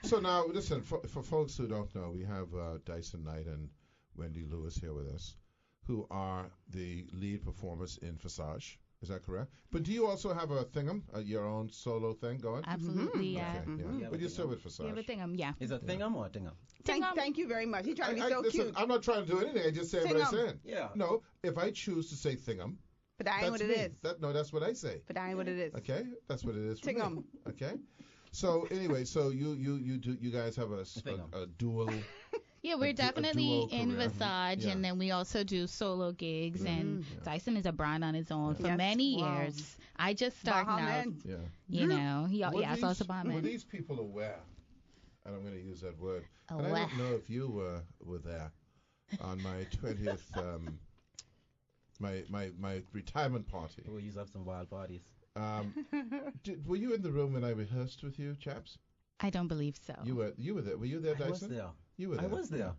S1: So now, listen, for folks who don't know, we have Dyson Knight and Wendy Lewis here with us, who are the lead performers in Visage. Is that correct? But do you also have a thingam, your own solo thing going?
S5: Absolutely, yeah.
S1: Okay, yeah.
S4: Yeah,
S1: But you're still with
S5: You
S1: Visage.
S5: have a thing, yeah.
S4: Is it a thingam or a thingam?
S2: Thank you very much. He's trying to be so
S1: listen,
S2: cute.
S1: I'm not trying to do anything. I just say what I'm
S2: Thingam.
S1: saying.
S4: Yeah.
S1: No, if I choose to say thingam,
S2: But that ain't
S1: that's
S2: what it
S1: me.
S2: is.
S1: That's what I say.
S2: But that ain't what it is.
S1: Okay, that's what it is for me.
S2: Thingam.
S1: Okay. So anyway, so you guys have a dual.
S5: Yeah,
S1: a
S5: we're
S1: dual
S5: definitely in
S1: career.
S5: Visage,
S1: Yeah.
S5: and then we also do solo gigs. And
S1: Yeah.
S5: Dyson is a brand on his own for
S2: Yes,
S5: many
S2: wow.
S5: years. I just started out,
S2: Bahamian.
S1: Yeah.
S5: you know.
S1: Were
S5: Yeah, it's also
S1: Were
S5: Bahamian.
S1: these people aware? And I'm going to use that word. And I
S5: Aware.
S1: don't know if you were there on my 20th, my retirement party.
S4: We'll use up some wild parties.
S1: Were you in the room when I rehearsed with you, chaps?
S5: I don't believe so.
S1: You were there. Were you there,
S4: I was
S1: Dyson?
S4: there.
S1: You were there.
S4: I was there.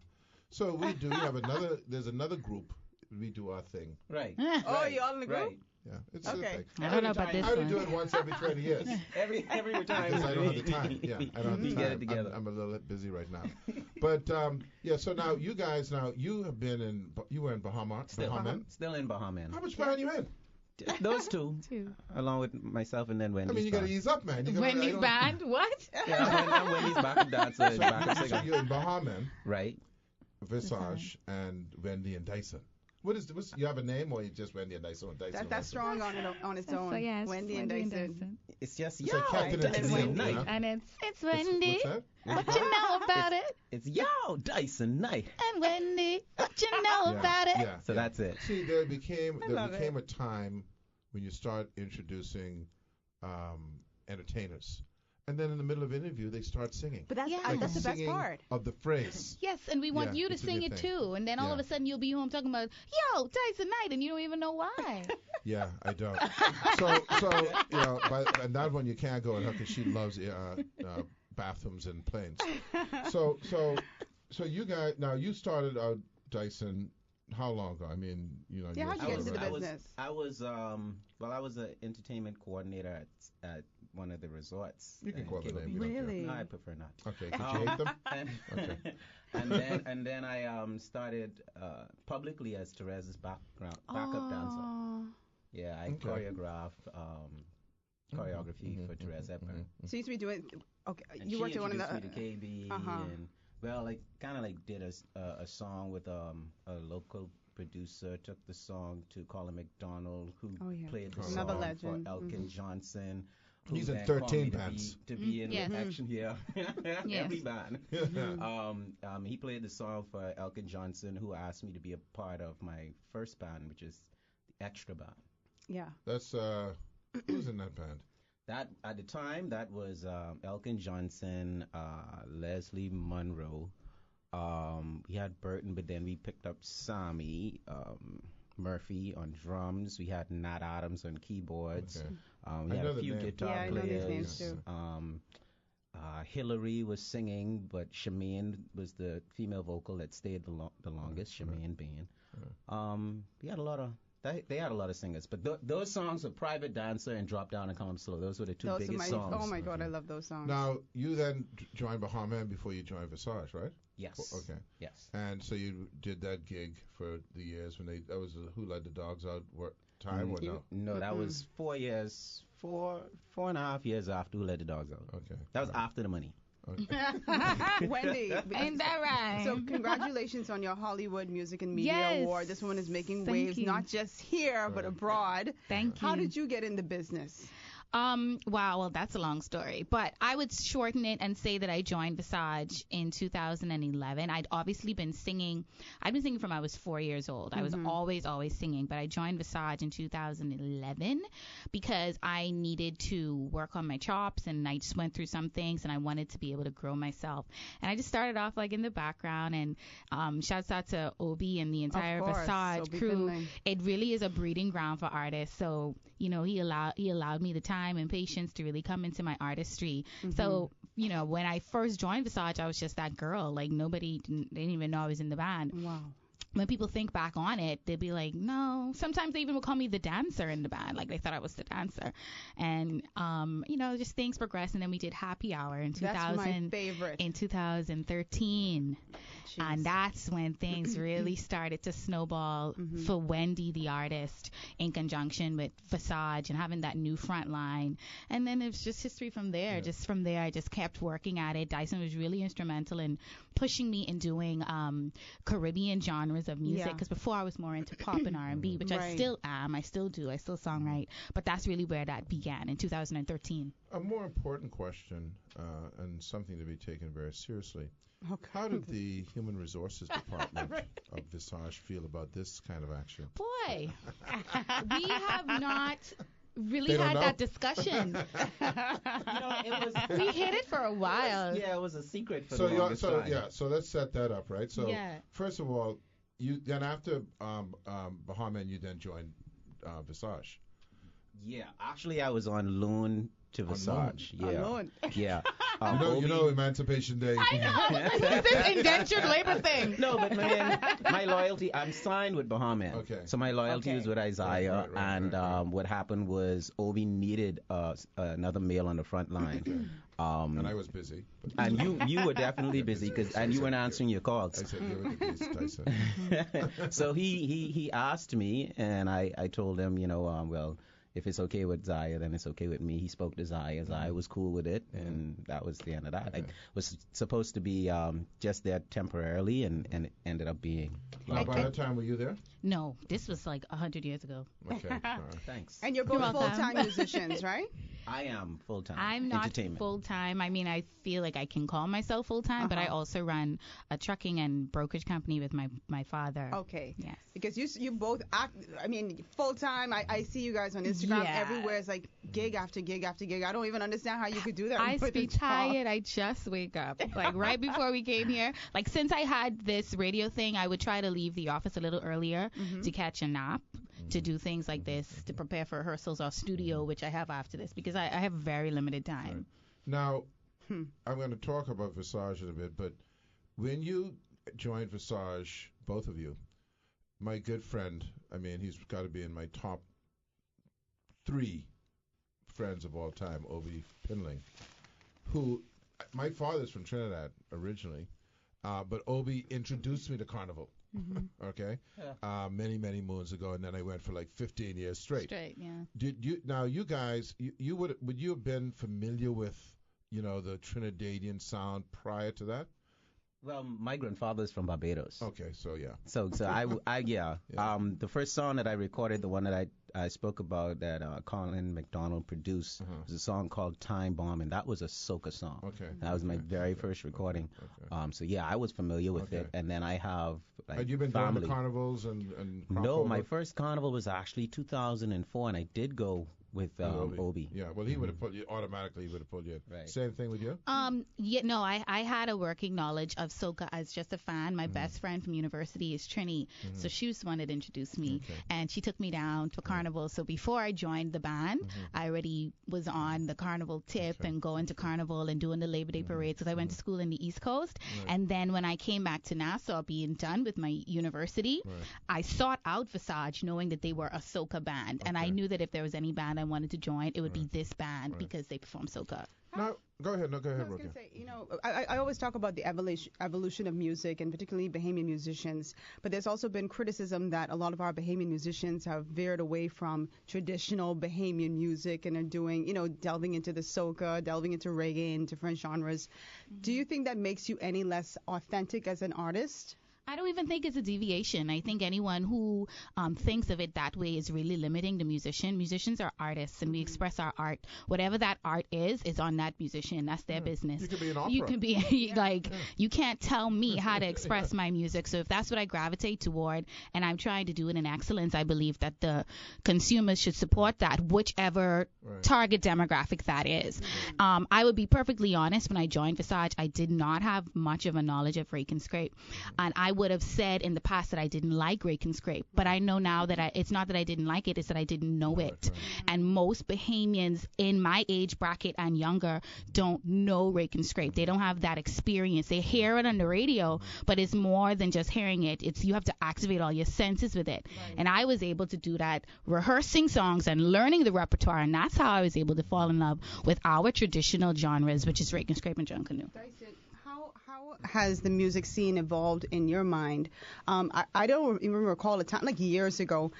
S1: So we have there's another group. We do our thing.
S4: Right.
S2: Oh,
S4: Right.
S2: you all in the group?
S4: Right.
S1: Yeah, it's
S2: Okay.
S1: a thing.
S5: I don't know about this
S1: I only do
S5: one.
S1: it once every 20 years.
S4: Every time.
S1: Because I don't have the time. Yeah, I don't have the
S4: We
S1: time.
S4: get it together.
S1: I'm a little bit busy right now. But yeah, so now you guys, you have been you were in Bahamas.
S4: Still in Bahamian.
S1: How much behind you in?
S4: Those two, along with myself and then Wendy's.
S1: I mean, you got to ease up, man.
S5: Wendy's band? What?
S4: Yeah, I'm Wendy's backup dancer and backup
S1: So
S4: singer.
S1: you're in Bahaman,
S4: Right.
S1: Visage, and Wendy and Dyson. What's you have a name, or you just Wendy and Dyson? Or Dyson
S2: That's strong on its own.
S5: So, yeah, it's
S2: Wendy and Dyson.
S4: It's just
S1: It's
S4: yo,
S1: like Captain and
S4: Dyson
S1: Tennille,
S4: Knight.
S1: you know?
S5: And it's Wendy.
S1: What's that?
S5: What you know about it?
S4: It's yo, Dyson Knight.
S5: And Wendy, what you know about it?
S1: Yeah,
S4: So that's it.
S1: See, there became
S2: love
S1: a time when you start introducing entertainers, and then in the middle of an interview they start singing.
S2: But that's
S5: Yeah.
S1: Like
S2: that's
S1: a
S2: the best
S1: singing
S2: part.
S1: of the phrase.
S5: Yes, and we want
S1: Yeah,
S5: you to
S1: it's a
S5: sing
S1: good
S5: it
S1: thing.
S5: too. And then all of
S1: Yeah.
S5: a sudden you'll be home talking about, yo, Dyson Knight, and you don't even know why.
S1: Yeah, I don't. So you know, and that one you can't go with her because she loves bathrooms and planes. So you guys, now you started out Dyson. How long ago? I mean, you know.
S2: Yeah, how'd you get into the
S4: I was
S2: business?
S4: I was an entertainment coordinator at one of the resorts.
S1: You can
S4: in
S1: call the
S4: Cabo
S1: name,
S4: Beach.
S1: you don't care.
S2: Really?
S4: No, I prefer not.
S1: Okay, did you hate them? Okay.
S4: And then I started publicly as Therese's backup dancer.
S2: Oh.
S4: Yeah, I
S1: Okay.
S4: choreograph choreography for Therese Hepburn.
S2: So you used to be doing. Okay,
S4: And
S2: you
S4: she
S2: worked at one of the.
S4: introduced me to KB and like kind of like did a song with a local producer, took the song to Colin McDonald, who played the
S2: Another
S4: song
S2: legend.
S4: for Elkin Johnson. who
S1: He's in
S4: then called
S1: 13
S4: me
S1: bands.
S4: to be in
S5: Yes.
S4: action here.
S5: Yes.
S4: Every band. He played the song for Elkin Johnson, who asked me to be a part of my first band, which is the Extra Band.
S2: Yeah.
S1: That's who's in that band?
S4: That at the time that was Elkin Johnson, Leslie Monroe. We had Burton, but then we picked up Sammy Murphy on drums. We had Nat Adams on keyboards.
S1: Okay.
S4: We
S1: I
S4: had
S1: know
S4: a
S1: the
S4: few
S1: name.
S4: guitar
S2: Yeah, I know
S4: players.
S2: these names too.
S4: Hillary was singing, but Shemaine was the female vocal that stayed the longest. Shemaine Bain. We had a lot of. They had a lot of singers, but those songs were Private Dancer and Drop Down and Come Up Slow. Those were the two
S2: Those are
S4: biggest
S2: my.
S4: songs.
S2: Oh my God, I love those songs.
S1: Now you then joined Bahaman before you joined Visage, right?
S4: Yes.
S1: Okay.
S4: Yes.
S1: And so you did that gig for the years when that was Who Let the Dogs Out time or no?
S4: No, that was 4 years, four and a half years after Who Let the Dogs Out.
S1: Okay.
S4: That was after the money.
S2: Wendy.
S5: Ain't that right?
S2: So congratulations on your Hollywood Music and Media
S5: Yes.
S2: Award. This woman is making
S5: Thank
S2: waves
S5: you.
S2: not just here but abroad.
S5: Thank you.
S2: How did you get in the business?
S5: Wow, well, that's a long story. But I would shorten it and say that I joined Visage in 2011. I'd obviously been singing. I've been singing from I was 4 years old. I was always singing. But I joined Visage in 2011 because I needed to work on my chops, and I just went through some things, and I wanted to be able to grow myself. And I just started off like in the background. And shouts out to Obi and the entire
S2: course,
S5: Visage
S2: Obi
S5: crew.
S2: Finlay.
S5: It really is a breeding ground for artists. So, you know, he allowed me the time and patience to really come into my artistry. So, you know, when I first joined Visage, I was just that girl. Like, they didn't even know I was in the band.
S2: Wow.
S5: When people think back on it, they'd be like, no. Sometimes they even would call me the dancer in the band. Like, they thought I was the dancer. And, you know, just things progressed. And then we did Happy Hour in
S2: That's my favorite.
S5: in 2013. And that's when things really started to snowball for Wendy, the artist, in conjunction with Visage and having that new front line. And then it was just history from there. Just from there, I just kept working at it. Dyson was really instrumental in pushing me in doing Caribbean genres of music. Because before I was more into pop and R&B, which I still am. I still do. I still songwrite. But that's really where that began in 2013.
S1: A more important question, and something to be taken very seriously. How did the Human Resources Department of Visage feel about this kind of action?
S5: Boy, we have not really
S1: They don't
S5: had
S1: know?
S5: that discussion.
S4: It was.
S5: We hid it for a while.
S4: Yeah, it was a secret for
S1: So
S4: the longest time.
S1: so let's set that up, right? So
S5: Yeah.
S1: first of all, you then after Bahaman, you then joined Visage.
S4: Yeah, actually, I was on loan to Visage. Yeah.
S2: Alone.
S4: Yeah.
S1: You know Emancipation Day.
S5: It's this indentured labor thing.
S4: No, but man, my loyalty, I'm signed with Bahaman.
S1: Okay.
S4: So my loyalty
S2: Okay.
S4: was with Isaiah.
S1: Right.
S4: What happened was Obi needed another male on the front line.
S1: And I was busy. But
S4: And you were definitely busy and you weren't answering your
S1: I
S4: calls.
S1: said, give it to Beast Tyson.
S4: So he asked me, and I told him, well, if it's okay with Zaya, then it's okay with me. He spoke to Zaya. Zaya was cool with it, and that was the end of that. I was supposed to be just there temporarily, and it ended up being.
S1: Now, by that time, were you there?
S5: No, this was like 100 years ago.
S1: Okay. All right.
S4: Thanks.
S2: And you're both
S5: You're welcome.
S2: full-time musicians, right?
S4: I am full-time.
S5: I'm not
S4: entertainment.
S5: full time. I mean, I feel like I can call myself full time, but I also run a trucking and brokerage company with my father.
S2: Okay.
S5: Yes.
S2: Because you both act, I mean, full-time. I see you guys on Instagram
S5: Yeah.
S2: everywhere. It's like gig after gig after gig. I don't even understand how you could do that.
S5: I
S2: with
S5: be
S2: a job.
S5: tired. I just wake up. Like right before we came here. Like since I had this radio thing, I would try to leave the office a little earlier to catch a nap, to do things like this, to prepare for rehearsals or studio, which I have after this, because I have very limited time.
S1: Now, I'm going to talk about Visage in a bit, but when you joined Visage, both of you, my good friend, I mean, he's got to be in my top 3 friends of all time, Obi Pinling, who, my father's from Trinidad originally, but Obi introduced me to Carnival. Okay, many moons ago, and then I went for like 15 years straight.
S5: Yeah.
S1: Did you now? You guys, you would you have been familiar with the Trinidadian sound prior to that?
S4: Well, my grandfather is from Barbados.
S1: Okay, so yeah.
S4: So yeah. The first song that I recorded, the one that I spoke about that Colin McDonald produced, was a song called Time Bomb, and that was a soca song.
S1: Okay.
S4: That was my very first recording.
S1: Okay.
S4: So yeah, I was familiar with
S1: Okay.
S4: it, and then I have like
S1: Had you been
S4: family.
S1: doing the carnivals and crop
S4: No,
S1: over?
S4: my first carnival was actually 2004, and I did go with Obi.
S1: Yeah, well, he would have pulled you automatically. He would have pulled you in.
S4: Right.
S1: Same thing with you.
S5: Yeah, no, I had a working knowledge of soca as just a fan. My best friend from university is Trini, so she was the one that introduced me, and she took me down to carnival. So before I joined the band, I already was on the carnival tip and going to carnival and doing the Labor Day parades, because I went to school in the East Coast. And then when I came back to Nassau, being done with my university, I sought out Visage, knowing that they were a soca band, and I knew that if there was any band I wanted to join, it would be this band because they perform soca.
S1: No, go ahead. No, go ahead,
S2: I was
S1: Rokia.
S2: going to say, I always talk about the evolution of music, and particularly Bahamian musicians, but there's also been criticism that a lot of our Bahamian musicians have veered away from traditional Bahamian music and are doing, delving into the soca, delving into reggae and different genres. Do you think that makes you any less authentic as an artist?
S5: I don't even think it's a deviation. I think anyone who thinks of it that way is really limiting the musician. Musicians are artists, and we express our art. Whatever that art is on that musician. That's their business.
S1: You could be an opera.
S5: You can be you can't tell me how to express my music. So if that's what I gravitate toward, and I'm trying to do it in excellence, I believe that the consumers should support that, whichever target demographic that is. I would be perfectly honest. When I joined Visage, I did not have much of a knowledge of Rake and Scrape, and I would have said in the past that I didn't like Rake and Scrape, but I know now that it's not that I didn't like it, it's that I didn't know it. And most Bahamians in my age bracket and younger don't know Rake and Scrape. They don't have that experience. They hear it on the radio, but it's more than just hearing it. It's you have to activate all your senses with it. And I was able to do that rehearsing songs and learning the repertoire, and that's how I was able to fall in love with our traditional genres, which is Rake and Scrape and John Canoe.
S2: Dyson, how has the music scene evolved in your mind? I don't even recall a time, like years ago.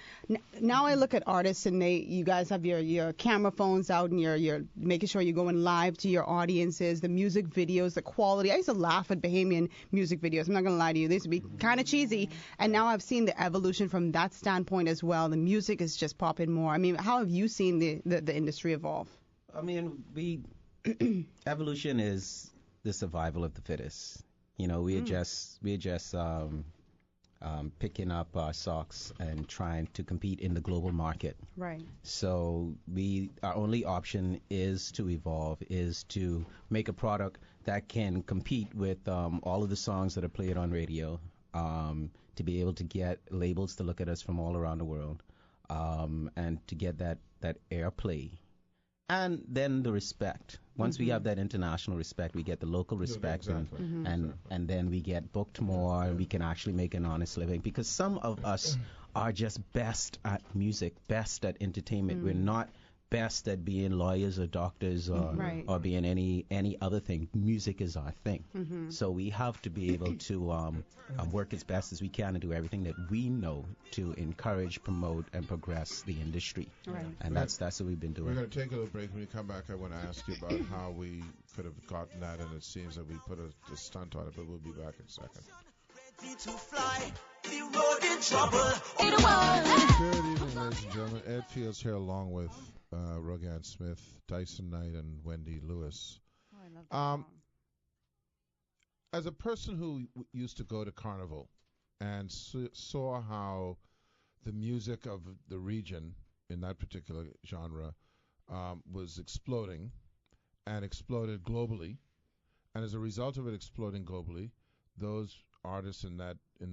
S2: Now I look at artists and you guys have your camera phones out and you're making sure you're going live to your audiences, the music videos, the quality. I used to laugh at Bahamian music videos. I'm not going to lie to you. They used to be kind of cheesy. And now I've seen the evolution from that standpoint as well. The music is just popping more. I mean, how have you seen the industry evolve?
S4: I mean, evolution is the survival of the fittest. We're just picking up our socks and trying to compete in the global market.
S2: Right.
S4: So our only option is to evolve, is to make a product that can compete with all of the songs that are played on radio, to be able to get labels to look at us from all around the world, and to get that airplay. And then the respect. Once we have that international respect, we get the local respect,
S1: Exactly.
S4: and then we get booked more, and we can actually make an honest living. Because some of us are just best at music, best at entertainment. We're not best at being lawyers or doctors or being any other thing. Music is our thing. So we have to be able to work as best as we can and do everything that we know to encourage, promote, and progress the industry.
S2: Right.
S4: And that's what we've been doing.
S1: We're going to take a little break. When we come back, I want to ask you about how we could have gotten that, and it seems that we put a stunt on it, but we'll be back in a second.
S6: To fly, the road in trouble.
S1: Good evening, ladies and gentlemen. Ed Fields here along with Rogan Smith, Dyson Knight, and Wendy Lewis.
S2: Oh, I love that song.
S1: As a person who used to go to Carnival and saw how the music of the region in that particular genre was exploding and exploded globally, and as a result of it exploding globally, those artists in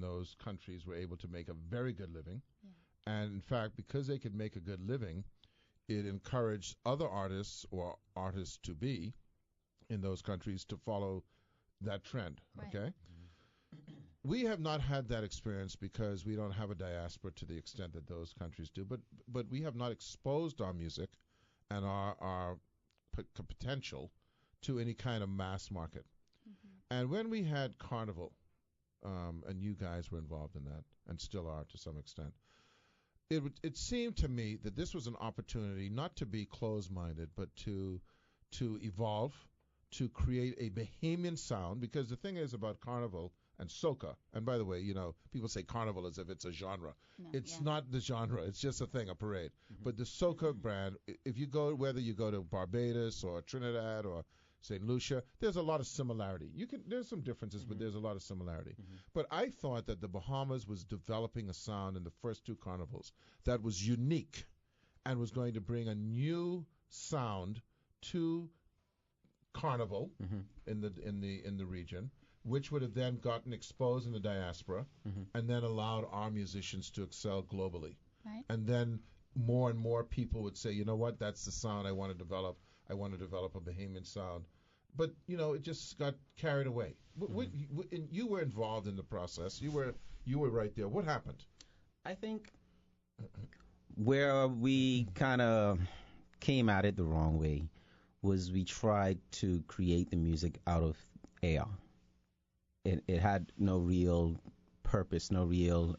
S1: those countries were able to make a very good living. And in fact, because they could make a good living, it encouraged other artists or artists to be in those countries to follow that trend.
S5: Right.
S1: Okay? We have not had that experience because we don't have a diaspora to the extent that those countries do, but we have not exposed our music and our potential to any kind of mass market. And when we had Carnival, and you guys were involved in that and still are to some extent, it seemed to me that this was an opportunity not to be closed-minded, but to evolve, to create a Bahamian sound, because the thing is about Carnival and soca, and by the way, people say Carnival as if it's a genre. It's not the genre. It's just a thing, a parade. But the soca brand, if you go, whether you go to Barbados or Trinidad or St. Lucia, there's a lot of similarity. There's some differences, but there's a lot of similarity. But I thought that the Bahamas was developing a sound in the first two carnivals that was unique and was going to bring a new sound to Carnival in the region, which would have then gotten exposed in the diaspora and then allowed our musicians to excel globally.
S5: Right.
S1: And then more and more people would say, you know what, that's the sound I want to develop. I want to develop a Bahamian sound. But, it just got carried away. And you were involved in the process. You were right there. What happened?
S4: I think where we kind of came at it the wrong way was we tried to create the music out of air. It had no real purpose, no real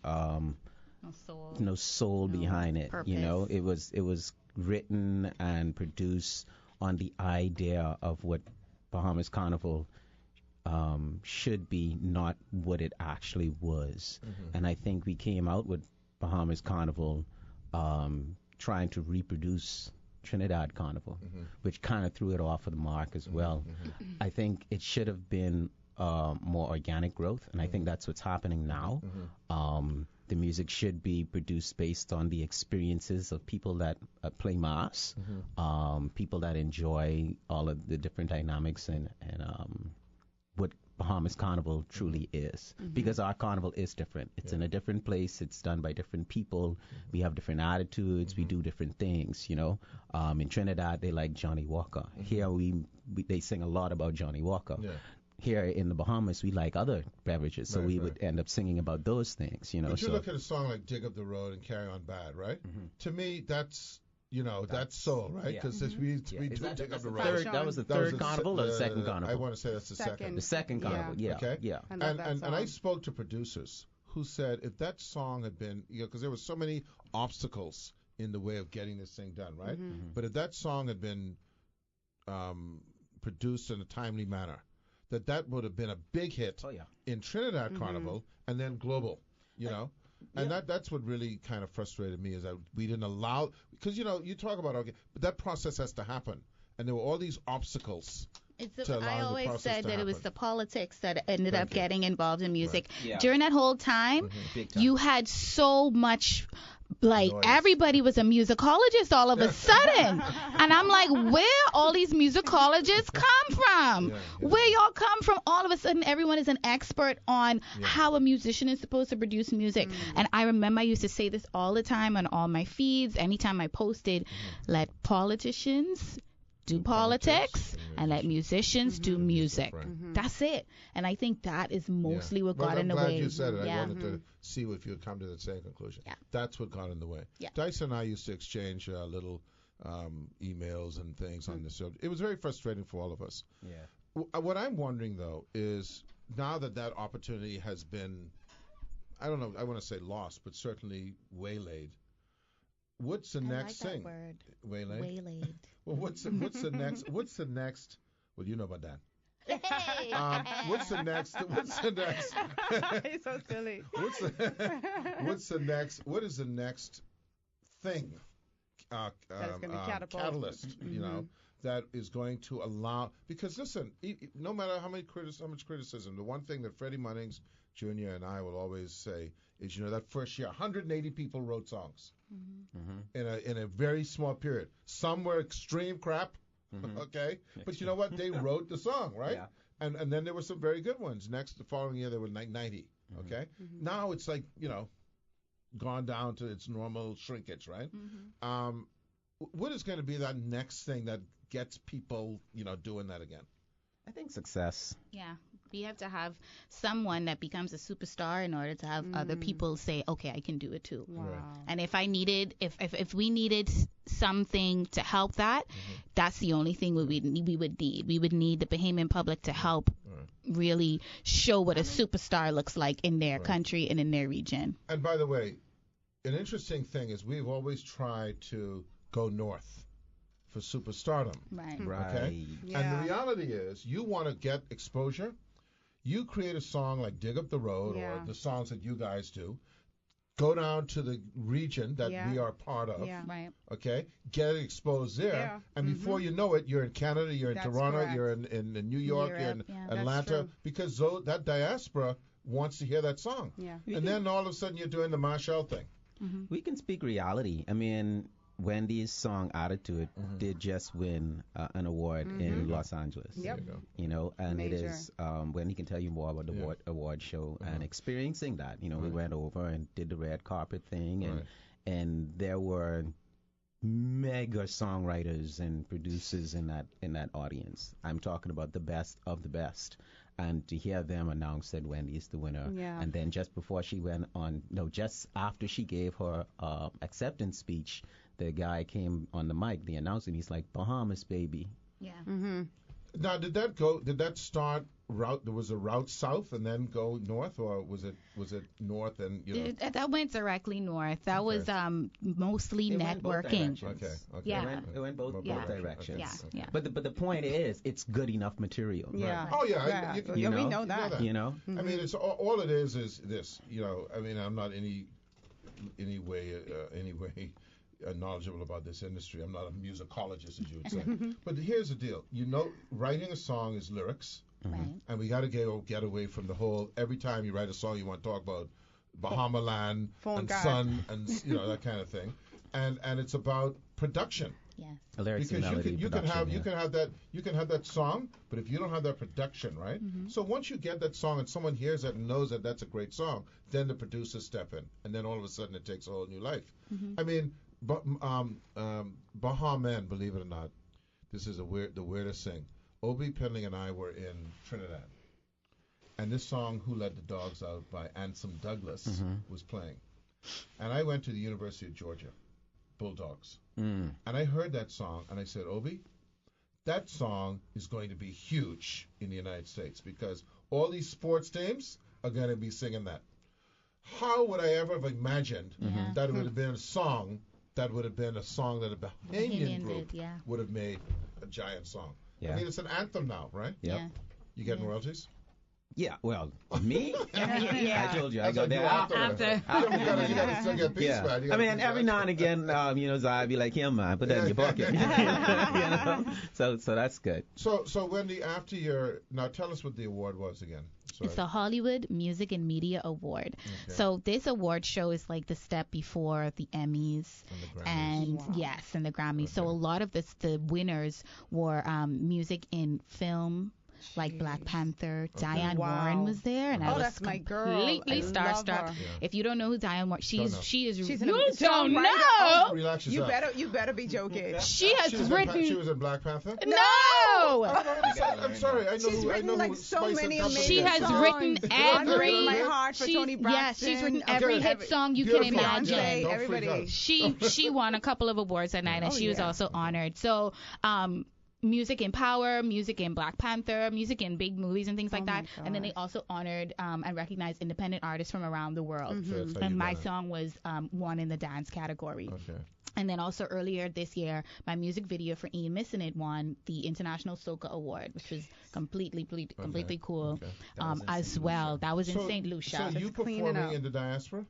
S4: no soul behind it.
S5: Purpose.
S4: It was written and produced on the idea of what Bahamas Carnival should be, not what it actually was. And I think we came out with Bahamas Carnival trying to reproduce Trinidad Carnival, which kind of threw it off of the mark as well. I think it should have been more organic growth, and I think that's what's happening now. The music should be produced based on the experiences of people that play mas, people that enjoy all of the different dynamics and what Bahamas Carnival truly is. Because our carnival is different. It's in a different place. It's done by different people. We have different attitudes. We do different things, In Trinidad, they like Johnny Walker. Here, they sing a lot about Johnny Walker. Yeah. Here in the Bahamas, we like other beverages, so we would end up singing about those things,
S1: But you look at a song like "Dig Up the Road" and "Carry On Bad," right? To me, that's that's soul, right? Because we do dig up the road.
S4: That was the third carnival or the second carnival?
S1: I want to say that's the second.
S4: The second carnival, yeah.
S1: Okay.
S4: Yeah.
S1: And I spoke to producers who said if that song had been, because there were so many obstacles in the way of getting this thing done, right? But if that song had been produced in a timely manner, that would have been a big hit in Trinidad Carnival and then global, And that's what really kind of frustrated me is that we didn't allow, because, you talk about, but that process has to happen. And there were all these obstacles.
S5: I always said that it was the politics that ended up getting involved in music.
S4: Right. Yeah.
S5: During that whole time, you had so much like
S1: Noise.
S5: everybody was a musicologist all of a sudden. And I'm like, where all these musicologists come from?
S1: Yeah.
S5: Where y'all come from? All of a sudden, everyone is an expert on
S1: Yeah.
S5: how a musician is supposed to produce music. And I remember I used to say this all the time on all my feeds. Anytime I posted, let politicians do politics and let musicians do music.
S1: Right.
S5: That's it. And I think that is mostly
S1: Yeah.
S5: what
S1: Well,
S5: got in the
S1: I'm glad
S5: way.
S1: you said it.
S5: Yeah.
S1: I wanted to see if you would come to that same conclusion.
S5: Yeah.
S1: That's what got in the way.
S5: Yeah.
S1: Dyson and I used to exchange little emails and things on the subject. It was very frustrating for all of us.
S4: Yeah.
S1: What I'm wondering, though, is now that that opportunity has been, I don't know, I want to say lost, but certainly waylaid. What's the next thing?
S5: Word.
S1: Waylaid?
S5: Waylaid.
S1: Well, what's the next? What's the next? Well, you know about that.
S5: Hey.
S1: What's the next? What's the next?
S2: He's so silly.
S1: What's the next? What is the next thing?
S2: That's gonna catapult.
S1: Catalyst, you know, that is going to allow. Because listen, no matter how much criticism, the one thing that Freddie Munnings Jr. and I will always say is, you know, that first year, 180 people wrote songs in a very small period. Some were extreme crap. Okay, but you know what? They wrote the song, right?
S4: Yeah.
S1: And then there were some very good ones. Next, the following year, there were 90. Okay, now it's like, you know, gone down to its normal shrinkage, right? What is going to be that next thing that gets people, you know, doing that again?
S4: I think success.
S5: Yeah, we have to have someone that becomes a superstar in order to have other people say, okay, I can do it too.
S2: Wow.
S5: And if I needed, if we needed something to help that, that's the only thing we would need. We would need the Bahamian public to help really show what a superstar looks like in their country and in their region.
S1: And by the way, an interesting thing is we've always tried to go north for superstardom.
S5: Right.
S1: Okay?
S2: Yeah.
S1: And the reality is, you want to get exposure, you create a song like Dig Up the Road
S2: Yeah.
S1: or the songs that you guys do, go down to the region that
S2: Yeah.
S1: we are part of,
S2: Yeah.
S5: Right.
S1: okay? Get it exposed there,
S2: Yeah.
S1: and before you know it, you're in Canada, you're in
S2: That's
S1: Toronto,
S2: correct.
S1: you're in New York, you're in
S5: Europe, yeah.
S2: That's
S1: Atlanta,
S2: true.
S1: because that diaspora wants to hear that song.
S2: Yeah.
S1: And then all of a sudden you're doing the Marshall thing.
S4: We can speak reality. I mean, Wendy's song Attitude did just win an award in Los Angeles.
S2: Yep.
S4: You know, and
S2: Major.
S4: it is Wendy can tell you more about the award show and experiencing that. You know, we went over and did the red carpet thing, and there were mega songwriters and producers in that audience. I'm talking about the best of the best. And to hear them announce that Wendy is the winner,
S2: Yeah.
S4: and then just before she went on, no, just after she gave her acceptance speech, the guy came on the mic, the announcer, and he's like, Bahamas, baby.
S5: Yeah.
S1: Now, did that start route? There was a route south and then go north, or was it north and, you know?
S5: That went directly north. That was mostly
S4: It went both
S5: networking.
S4: directions.
S1: Okay.
S5: Yeah.
S4: It went both
S5: Yeah.
S4: directions.
S5: Yeah. Yeah.
S4: But the point is, it's good enough material.
S2: Yeah.
S1: Oh yeah,
S2: Yeah.
S1: you can-
S2: Yeah, we
S4: know?
S2: know that.
S4: You know?
S1: I mean, it's all it is this. You know, I mean, I'm not any way knowledgeable about this industry. I'm not a musicologist, as you would say. But here's the deal. You know, writing a song is lyrics,
S5: Right.
S1: and we got to get away from the whole. Every time you write a song, you want to talk about Bahama land
S2: Phone
S1: and
S2: guy.
S1: sun and you know that kind of thing, and it's about production.
S5: Yes.
S4: Lyrics and
S1: Because
S4: melody,
S1: you can
S4: production,
S1: have that song, but if you don't have that production, right? So once you get that song and someone hears it and knows that that's a great song, then the producers step in, and then all of a sudden it takes a whole new life. I mean, Baha Men, believe it or not, this is the weirdest thing. Obi Pendling and I were in Trinidad, and this song "Who Let the Dogs Out" by Ansem Douglas was playing, and I went to the University of Georgia Bulldogs. And I heard that song, and I said, Obi, that song is going to be huge in the United States because all these sports teams are going to be singing that. How would I ever have imagined that it would have been a song that a Bahamian group
S5: did, yeah.
S1: would have made a giant song?
S4: Yeah.
S1: I mean, it's an anthem now, right?
S4: Yep.
S5: Yeah.
S1: You getting royalties?
S4: Yeah, well, me?
S2: Yeah.
S4: I told you, I
S1: That's
S4: go
S1: like
S4: there
S1: you
S4: after.
S5: After.
S1: You gotta still get peace,
S4: Yeah,
S1: man. You
S4: I
S1: gotta
S4: mean,
S1: peace,
S4: every
S1: man.
S4: now and again, I'd be like, "Yeah, man, put that in your pocket." You know? So that's good.
S1: So Wendy, after now tell us what the award was again.
S5: It's the Hollywood Music and Media Award.
S1: Okay.
S5: So this award show is like the step before the Emmys
S1: And the Grammys.
S5: and
S2: Wow.
S5: yes, and the Grammys. So
S1: Okay.
S5: a lot of the winners were music in film. Like Black Panther, Diane
S2: Wow.
S5: Warren was there, and I
S2: Oh,
S5: was
S2: that's my girl.
S5: completely
S2: I love
S5: starstruck.
S2: her.
S1: Yeah.
S5: If you don't know who Diane Warren,
S1: Don't know.
S5: she is.
S2: She's
S5: you
S2: an
S5: don't
S2: songwriter.
S5: know.
S1: Relax
S2: You
S1: yourself.
S2: better be joking.
S5: She has
S1: She was
S5: written.
S1: in Black Panther?
S5: No.
S1: I'm sorry. I know
S2: She's
S1: who. I
S2: written
S1: know
S2: like
S1: who
S2: so
S1: Spice
S2: many
S1: and Company
S2: amazing
S5: She
S1: is.
S5: has
S2: songs.
S5: written every.
S2: My Heart for
S5: she's-
S2: Tony Braxton.
S5: Yes, she's written
S2: Okay.
S5: every hit song you can
S1: Beautiful.
S5: imagine.
S2: Beyonce,
S1: Don't freak
S2: everybody.
S1: out.
S5: She won a couple of awards that night, and
S2: Oh,
S5: she was
S2: yeah.
S5: also honored. So, music in Power, music in Black Panther, music in big movies and things like
S2: Oh
S5: that.
S2: my
S5: And then they
S2: gosh.
S5: also honored and recognized independent artists from around the world.
S1: So that's how
S5: And
S1: you
S5: my
S1: got it.
S5: song was won in the dance category.
S1: Okay.
S5: And then also earlier this year, my music video for Ain't Missin' It won the International Soca Award, which was completely cool
S1: Okay.
S4: That was in
S5: as
S4: St.
S5: well.
S4: Lucia.
S5: That was in
S1: So-
S5: St. Lucia.
S1: So you
S2: Just clean it
S1: performing
S2: up.
S1: in the diaspora?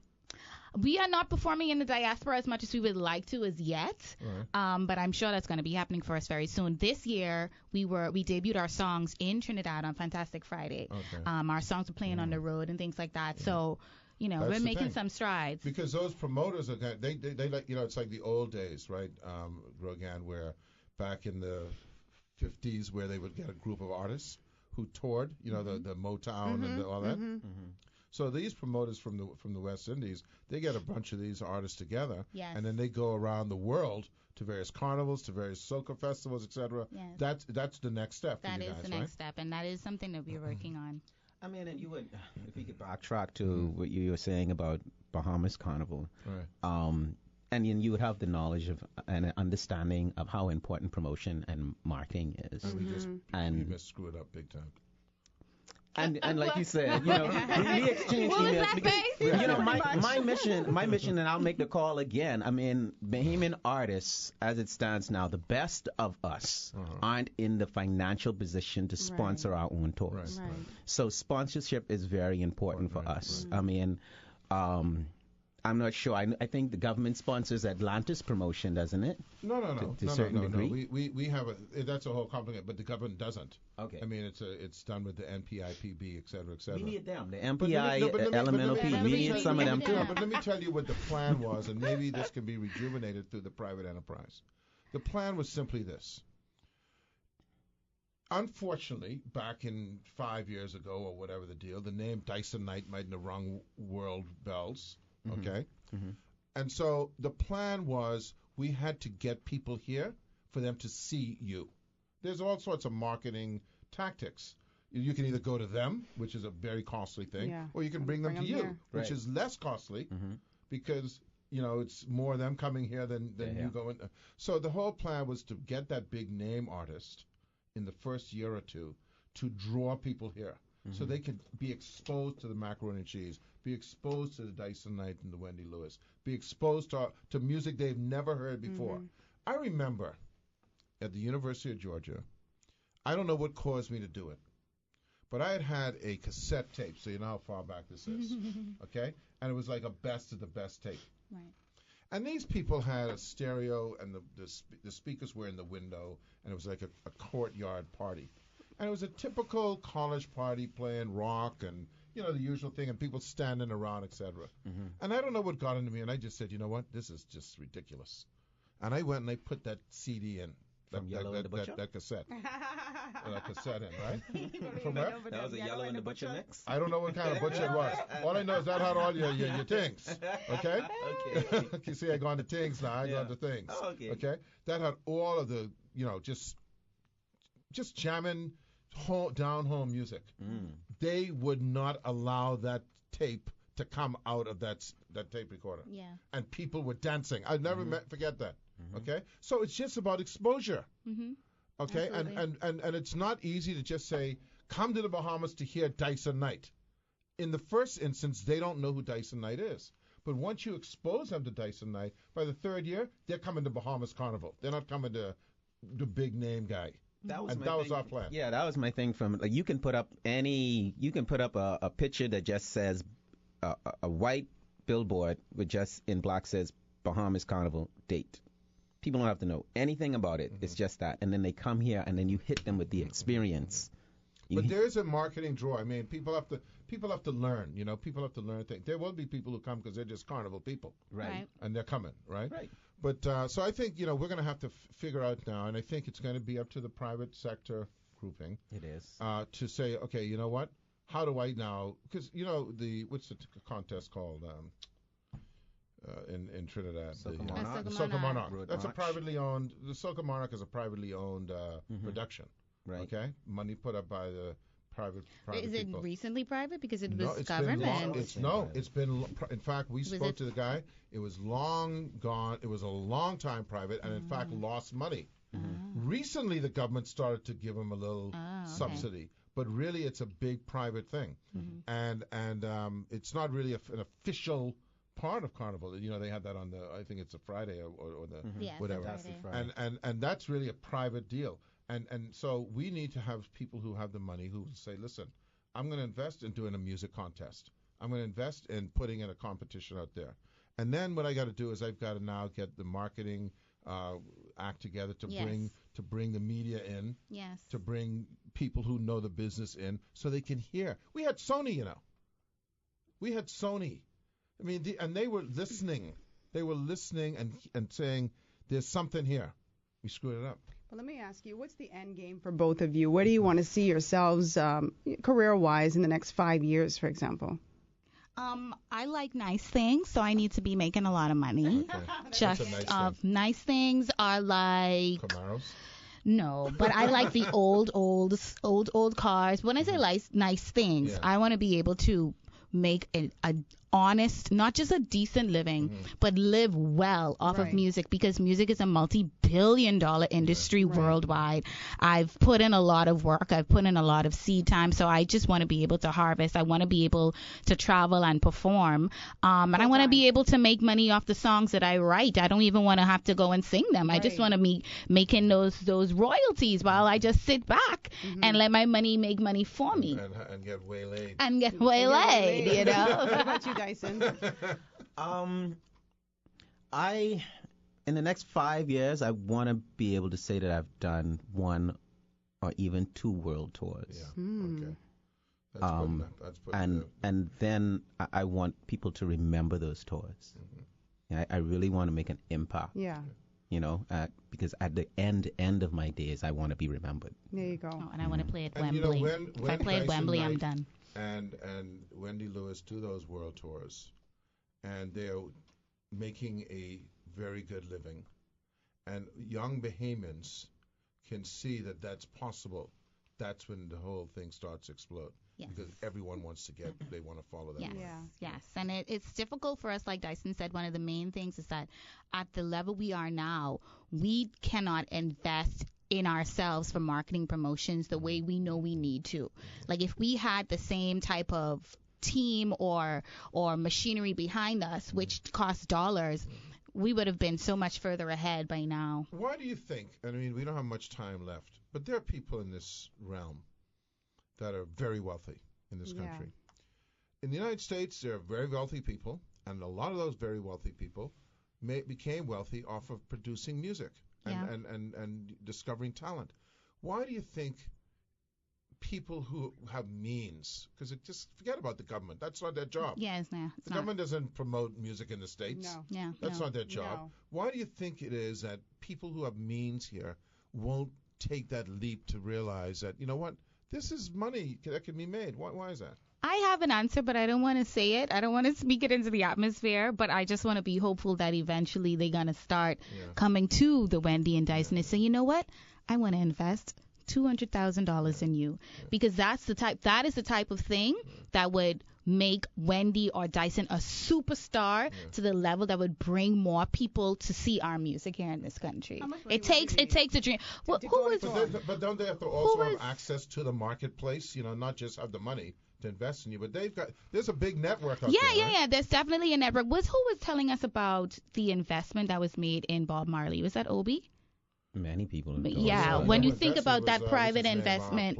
S5: We are not performing in the diaspora as much as we would like to as yet, but I'm sure that's going to be happening for us very soon. This year, we debuted our songs in Trinidad on Fantastic Friday.
S1: Okay.
S5: Our songs were playing on the road and things like that. So,
S1: That's
S5: we're
S1: the
S5: making
S1: thing.
S5: some strides.
S1: Because those promoters are they like it's like the old days, right? Rogan, where back in the 50s, where they would get a group of artists who toured, the Motown and all that. So these promoters from the West Indies, they get a bunch of these artists together,
S5: Yes.
S1: and then they go around the world to various carnivals, to various soca festivals, etc.
S5: Yes.
S1: That's the next step.
S5: That
S1: for you
S5: is
S1: guys,
S5: the
S1: right?
S5: next step, and that is something that we're working on.
S4: I mean, and you would, if we could backtrack to what you were saying about Bahamas Carnival,
S1: Right.
S4: and then you would have the knowledge of and an understanding of how important promotion and marketing is.
S1: And we just
S4: And-
S1: we screw it up big time.
S4: And like you said, we exchange
S5: What was
S4: emails
S5: that
S4: because
S5: face?
S4: my mission, and I'll make the call again. I mean, Bahamian artists, as it stands now, the best of us aren't in the financial position to sponsor our own tours.
S1: Right.
S2: Right.
S4: So sponsorship is very important for
S1: Right,
S4: us. I mean, I'm not sure. I think the government sponsors Atlantis promotion, doesn't it?
S1: No.
S4: To a certain degree?
S1: We have that's a whole complicated, but the government doesn't.
S4: Okay.
S1: I mean, it's done with the NPIPB, et cetera, et cetera.
S4: We need them. The
S1: But
S4: MPI,
S1: let me-
S4: LMNOP,
S1: let
S4: we
S1: me
S4: need
S1: tell
S4: some of them
S1: you-
S4: too.
S1: no, But let me tell you what the plan was, and maybe this can be rejuvenated through the private enterprise. The plan was simply this. Unfortunately, back in 5 years ago or whatever the deal, the name Dyson Knight might have rung world bells. Okay? And so the plan was we had to get people here for them to see you. There's all sorts of marketing tactics. You can either go to them, which is a very costly thing,
S2: Yeah.
S1: or you can bring them to you,
S2: here.
S1: which
S4: Right.
S1: is less costly because it's more them coming here than you going. So the whole plan was to get that big name artist in the first year or two to draw people here. So they could be exposed to the macaroni and cheese, be exposed to the Dyson Knight and the Wendy Lewis, be exposed to music they've never heard before. I remember at the University of Georgia, I don't know what caused me to do it, but I had a cassette tape, so you know how far back this is, okay? And it was like a best of the best tape.
S5: Right.
S1: And these people had a stereo, and the speakers were in the window, and it was like a courtyard party. And it was a typical college party playing rock and, the usual thing, and people standing around, etc. And I don't know what got into me, and I just said, you know what, this is just ridiculous. And I went and I put that CD in,
S4: From Yellow and the Butcher?
S1: that cassette. That cassette in, right? From where?
S4: That was a Yellow and the Butcher mix?
S1: I don't know what kind of butcher it was. All I know is that had all your things. Okay?
S4: Okay.
S1: You see, I gone to things now. I
S4: Yeah.
S1: gone to things.
S4: Oh, okay.
S1: Okay? That had all of the, just jamming down home music. They would not allow that tape to come out of that tape recorder.
S5: Yeah.
S1: And people were dancing. I'll never forget that. Okay? So it's just about exposure. Okay?
S5: Absolutely.
S1: And it's not easy to just say, come to the Bahamas to hear Dyson Knight. In the first instance, they don't know who Dyson Knight is. But once you expose them to Dyson Knight, by the third year, they're coming to Bahamas Carnival. They're not coming to the big name guy.
S4: That was
S1: And
S4: my
S1: that was
S4: thing.
S1: our plan.
S4: Yeah, that was my thing. From like, you can put up a picture that just says a white billboard with just in black says Bahamas Carnival date. People don't have to know anything about it. It's just that, and then they come here, and then you hit them with the experience.
S1: But there is a marketing draw. I mean, people have to learn. You know, people have to learn things. There will be people who come because they're just carnival people,
S4: Right.
S1: and they're coming, right?
S4: Right.
S1: But so I think we're going to have to figure out now, and I think it's going to be up to the private sector grouping
S4: It is.
S1: to say, okay, you know what? How do I now? Because what's the contest called in Trinidad?
S4: Soca
S1: The,
S4: Monarch.
S1: the
S5: Soca
S1: Soca Monarch.
S4: Road
S1: That's
S4: March.
S1: a privately owned. The Soca Monarch is a privately owned production.
S4: Right.
S1: Okay, money put up by the private
S5: Is it
S1: people.
S5: recently private because it
S1: No,
S5: was
S1: it's been
S5: government?
S1: long. It's been. In fact, we spoke
S5: it-
S1: to the guy. It was long gone. It was a long time private, and in fact lost money. Recently, the government started to give them a little
S5: okay.
S1: subsidy, but really, it's a big private thing, and it's not really an official part of Carnival. You know, they had that on the. I think it's a Friday or the
S5: Yes,
S1: whatever.
S5: that's
S4: That's the
S5: Friday.
S4: Friday.
S1: And that's really a private deal. And so we need to have people who have the money who say, listen, I'm going to invest in doing a music contest. I'm going to invest in putting in a competition out there. And then what I got to do is I've got to now get the marketing act together to
S5: Yes.
S1: bring the media in,
S5: Yes.
S1: to bring people who know the business in, so they can hear. We had Sony, We had Sony. I mean, and they were listening. They were listening and saying, there's something here. We screwed it up.
S2: Well, let me ask you, what's the end game for both of you? Where do you want to see yourselves career-wise in the next 5 years, for example?
S5: I like nice things, so I need to be making a lot of money.
S1: Okay.
S5: Just
S1: What's a nice thing?
S5: nice things are like
S1: Camaros.
S5: no, but I like the old cars. When I say nice things,
S1: Yeah.
S5: I want to be able to make a honest, not just a decent living, but live well off of
S2: Right.
S5: music, because music is a multi-billion-dollar industry worldwide. I've put in a lot of work. I've put in a lot of seed time, so I just want to be able to harvest. I want to be able to travel and perform, and I want to be able to make money off the songs that I write. I don't even want to have to go and sing them. I just
S2: Right.
S5: want to be making those royalties while I just sit back and let my money make money for me
S1: And get waylaid.
S5: and get waylaid, you know.
S2: What about you, Dyson?
S4: In the next 5 years, I want to be able to say that I've done one or even two world tours.
S1: Yeah. Okay. That's
S4: Um,
S1: good enough. That's good
S4: and
S1: enough.
S4: and then I want people to remember those tours. I really want to make an impact,
S2: Yeah,
S4: because at the end of my days, I want to be remembered.
S2: there you go.
S5: Oh, and I want to play at
S1: And,
S5: Wembley.
S1: when
S5: If I play at
S1: Dyson
S5: Wembley, I'm
S1: Knight
S5: done.
S1: and Wendy Lewis do those world tours, and they're making a very good living, and young Bahamians can see that that's possible, that's when the whole thing starts to explode.
S5: Yes.
S1: Because everyone wants to they want to follow that.
S5: Yes,
S1: way.
S2: Yeah.
S5: yes. And it's difficult for us, like Dyson said, one of the main things is that at the level we are now, we cannot invest in ourselves for marketing promotions the way we know we need to. Like if we had the same type of team or machinery behind us, which costs dollars, we would have been so much further ahead by now.
S1: Why do you think? I mean, we don't have much time left, but there are people in this realm that are very wealthy in this
S2: Yeah.
S1: country. In the United States, there are very wealthy people, and a lot of those very wealthy people became wealthy off of producing music and discovering talent. Why do you think people who have means, because just forget about the government, that's not their job.
S5: Yes, no, it's
S1: The
S5: not.
S1: government doesn't promote music in the States.
S2: No.
S5: Yeah,
S1: That's
S5: no.
S1: not their job.
S2: No.
S1: Why do you think it is that people who have means here won't take that leap to realize that, you know what, this is money that can be made? Why is that?
S5: I have an answer, but I don't want to say it. I don't want to speak it into the atmosphere, but I just want to be hopeful that eventually they're going to start coming to the Wendy and Dyson and say, you know what? I want to invest $200,000 in you, because that is the type of thing that would make Wendy or Dyson a superstar to the level that would bring more people to see our music here in this country.
S2: How much money
S5: It
S2: would you
S5: takes
S2: need
S5: a dream. Who
S2: to go
S5: was
S2: into
S1: But don't they have to also have
S5: was-
S1: access to the marketplace? You know, not just have the money to invest in you, but there's a big network out
S5: Yeah,
S1: there. Right?
S5: yeah. There's definitely a network. Who was telling us about the investment that was made in Bob Marley? Was that Obi?
S4: Many people.
S5: But
S4: endorse
S5: yeah,
S4: him.
S5: when you
S1: Who
S5: think
S1: invested
S5: about
S1: was,
S5: that
S1: what's
S5: private
S1: his name?
S5: investment.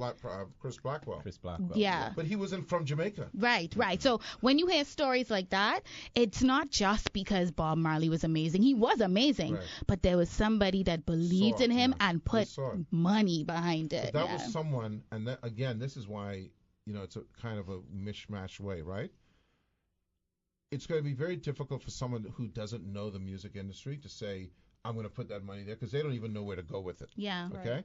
S1: Chris Blackwell.
S4: Chris Blackwell.
S5: Yeah.
S1: But he wasn't from Jamaica.
S5: Right. So when you hear stories like that, it's not just because Bob Marley was amazing. He was amazing,
S1: Right.
S5: but there was somebody that believed
S1: Saw
S5: in
S1: it,
S5: him
S1: yeah.
S5: and
S1: They
S5: put
S1: saw it.
S5: money behind it.
S1: But that
S5: yeah.
S1: was someone, and that, again, this is why, it's a kind of a mishmash way, right? It's going to be very difficult for someone who doesn't know the music industry to say, I'm going to put that money there, because they don't even know where to go with it.
S5: Yeah.
S1: Okay?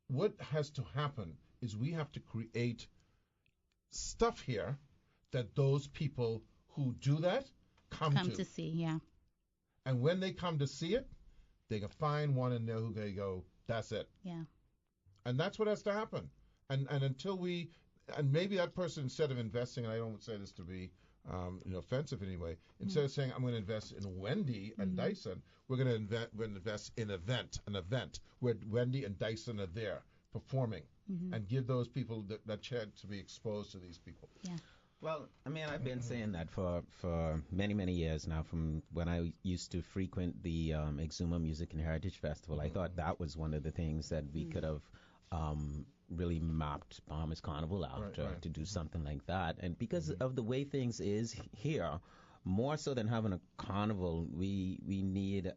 S1: What has to happen is we have to create stuff here that those people who do that come
S5: Come to see. Yeah.
S1: And when they come to see it, they can find one in there who they go, that's it.
S5: Yeah.
S1: And that's what has to happen. And until we, and maybe that person, instead of investing, and I don't say this to be offensive in any way, instead of saying I'm going to invest in Wendy and Dyson, we're going to invest in an event where Wendy and Dyson are there performing, and give those people that chance to be exposed to these people.
S5: Yeah.
S4: Well, I mean, I've been saying that for many, many years now, from when I used to frequent the Exuma Music and Heritage Festival. I thought that was one of the things that we could have really mapped Bahamas Carnival out
S1: Right.
S4: to do something like that. And because of the way things is here, more so than having a carnival, we need,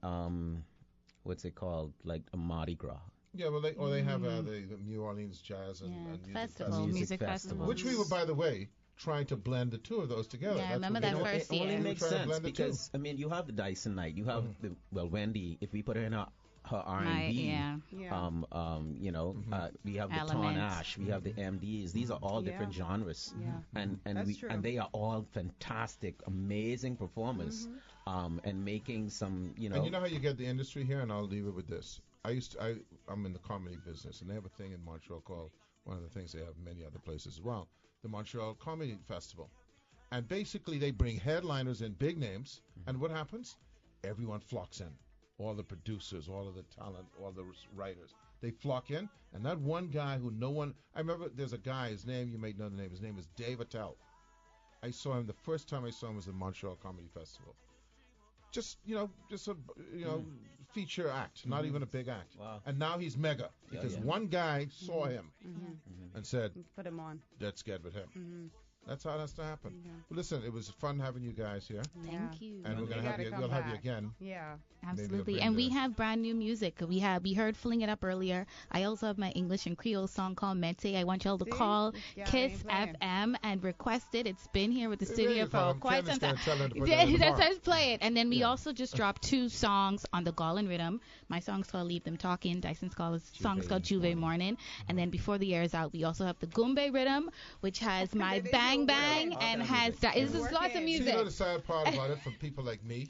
S4: what's it called, like a Mardi Gras.
S1: Yeah, well, they have the New Orleans Jazz and music
S5: Festival. Music festival.
S1: which we were, by the way, trying to blend the two of those together.
S5: Yeah, I
S1: That's
S5: remember
S1: what we
S5: that
S1: did.
S5: first
S4: It only
S5: year.
S4: makes
S1: Trying to
S4: sense
S1: blend the two.
S4: because, I mean, you have the Dyson night, you have Wendy, if we put her in her R&B,
S5: Yeah.
S2: Yeah.
S4: we have the Ton
S5: Elements.
S4: Ash, we have the MDs. These are all different genres,
S2: Yeah.
S4: and
S2: That's true.
S4: and they are all fantastic, amazing performers, and making some,
S1: And you know how you get the industry here, and I'll leave it with this. I'm in the comedy business, and they have a thing in Montreal called, one of the things they have in many other places as well, the Montreal Comedy Festival. And basically they bring headliners and big names, and what happens? Everyone flocks in. All the producers, all of the talent, all the writers. They flock in, and that one guy who no one, I remember there's a guy, his name, you may know the name, his name is Dave Attell. I saw him, the first time I saw him was at the Montreal Comedy Festival. Just a feature act, not even a big act.
S4: Wow.
S1: And now he's mega because one guy saw him and said,
S2: Put him on.
S1: let's get with him. That's how it has to happen.
S2: Yeah.
S1: Well, listen, it was fun having you guys here,
S5: Thank you.
S1: and we're
S2: You
S1: gonna have
S2: gotta
S1: you.
S2: come
S1: We'll have you
S2: back.
S1: again.
S2: Yeah.
S5: Absolutely.
S1: bring
S5: And we
S1: the-
S5: have brand new music. We heard Filling It Up earlier. I also have my English and Creole song called Mete. I want y'all to
S2: See?
S5: call
S2: Yeah,
S5: Kiss
S2: ain't playing.
S5: FM and request it. It's been here with the
S1: There
S5: studio
S1: you
S5: for
S1: go.
S5: quite
S1: Ken
S5: some
S1: is gonna
S5: time.
S1: tell them to put it
S5: Yeah,
S1: on
S5: that
S1: tomorrow.
S5: says play it. And then we
S1: Yeah.
S5: also just dropped 2 songs on the Gallin Rhythm. My song's called Leave Them Talking. Dyson's song's called Juve Morning. And then before the air is out, we also have the Gumbe Rhythm, which has my
S2: They
S5: Bang
S2: do
S5: Bang
S4: well.
S5: and
S4: All
S5: has
S4: kinds of
S5: this is
S2: music.
S5: lots of
S2: See,
S1: See,
S5: music.
S1: you know the sad part about it for people like me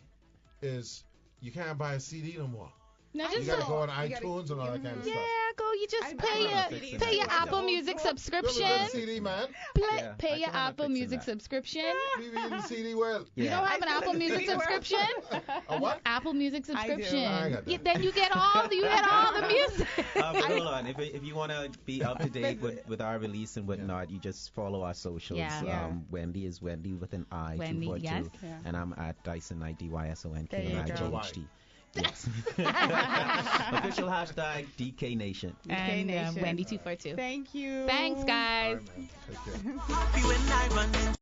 S1: is you can't buy a CD no more.
S5: No,
S1: You
S5: just
S1: gotta go on
S2: You gotta-
S1: iTunes and all that kind of
S5: yeah,
S1: stuff.
S5: go. You just
S2: I
S5: pay
S2: love
S5: your
S2: CDs.
S5: pay your
S2: I
S5: Apple
S2: love
S5: Music
S2: those.
S1: Remember
S5: subscription.
S1: the CD, man?
S4: Yeah,
S5: Pay
S4: I
S5: your
S4: kinda
S5: Apple
S4: fixing
S5: Music
S4: that.
S5: subscription.
S1: We read the CD well.
S5: You don't have an Apple Music
S2: CD World.
S5: subscription?
S1: A what?
S5: Apple Music subscription.
S1: I got that.
S5: Yeah, then you get all the music.
S4: But hold on, if you want to be up to date with our release and whatnot, you just follow our socials.
S5: Yeah.
S2: Yeah.
S4: Wendy is Wendy with an I,
S5: Wendy,
S4: 242,
S5: yes.
S2: Yeah.
S4: and I'm at Dyson Dysonk
S2: There you go.
S4: Yes. Official hashtag DK Nation.
S5: And
S2: Nation.
S5: Wendy 242.
S2: Thanks,
S5: Thanks, guys.
S1: All right, man. Take care.
S6: Happy when I run in.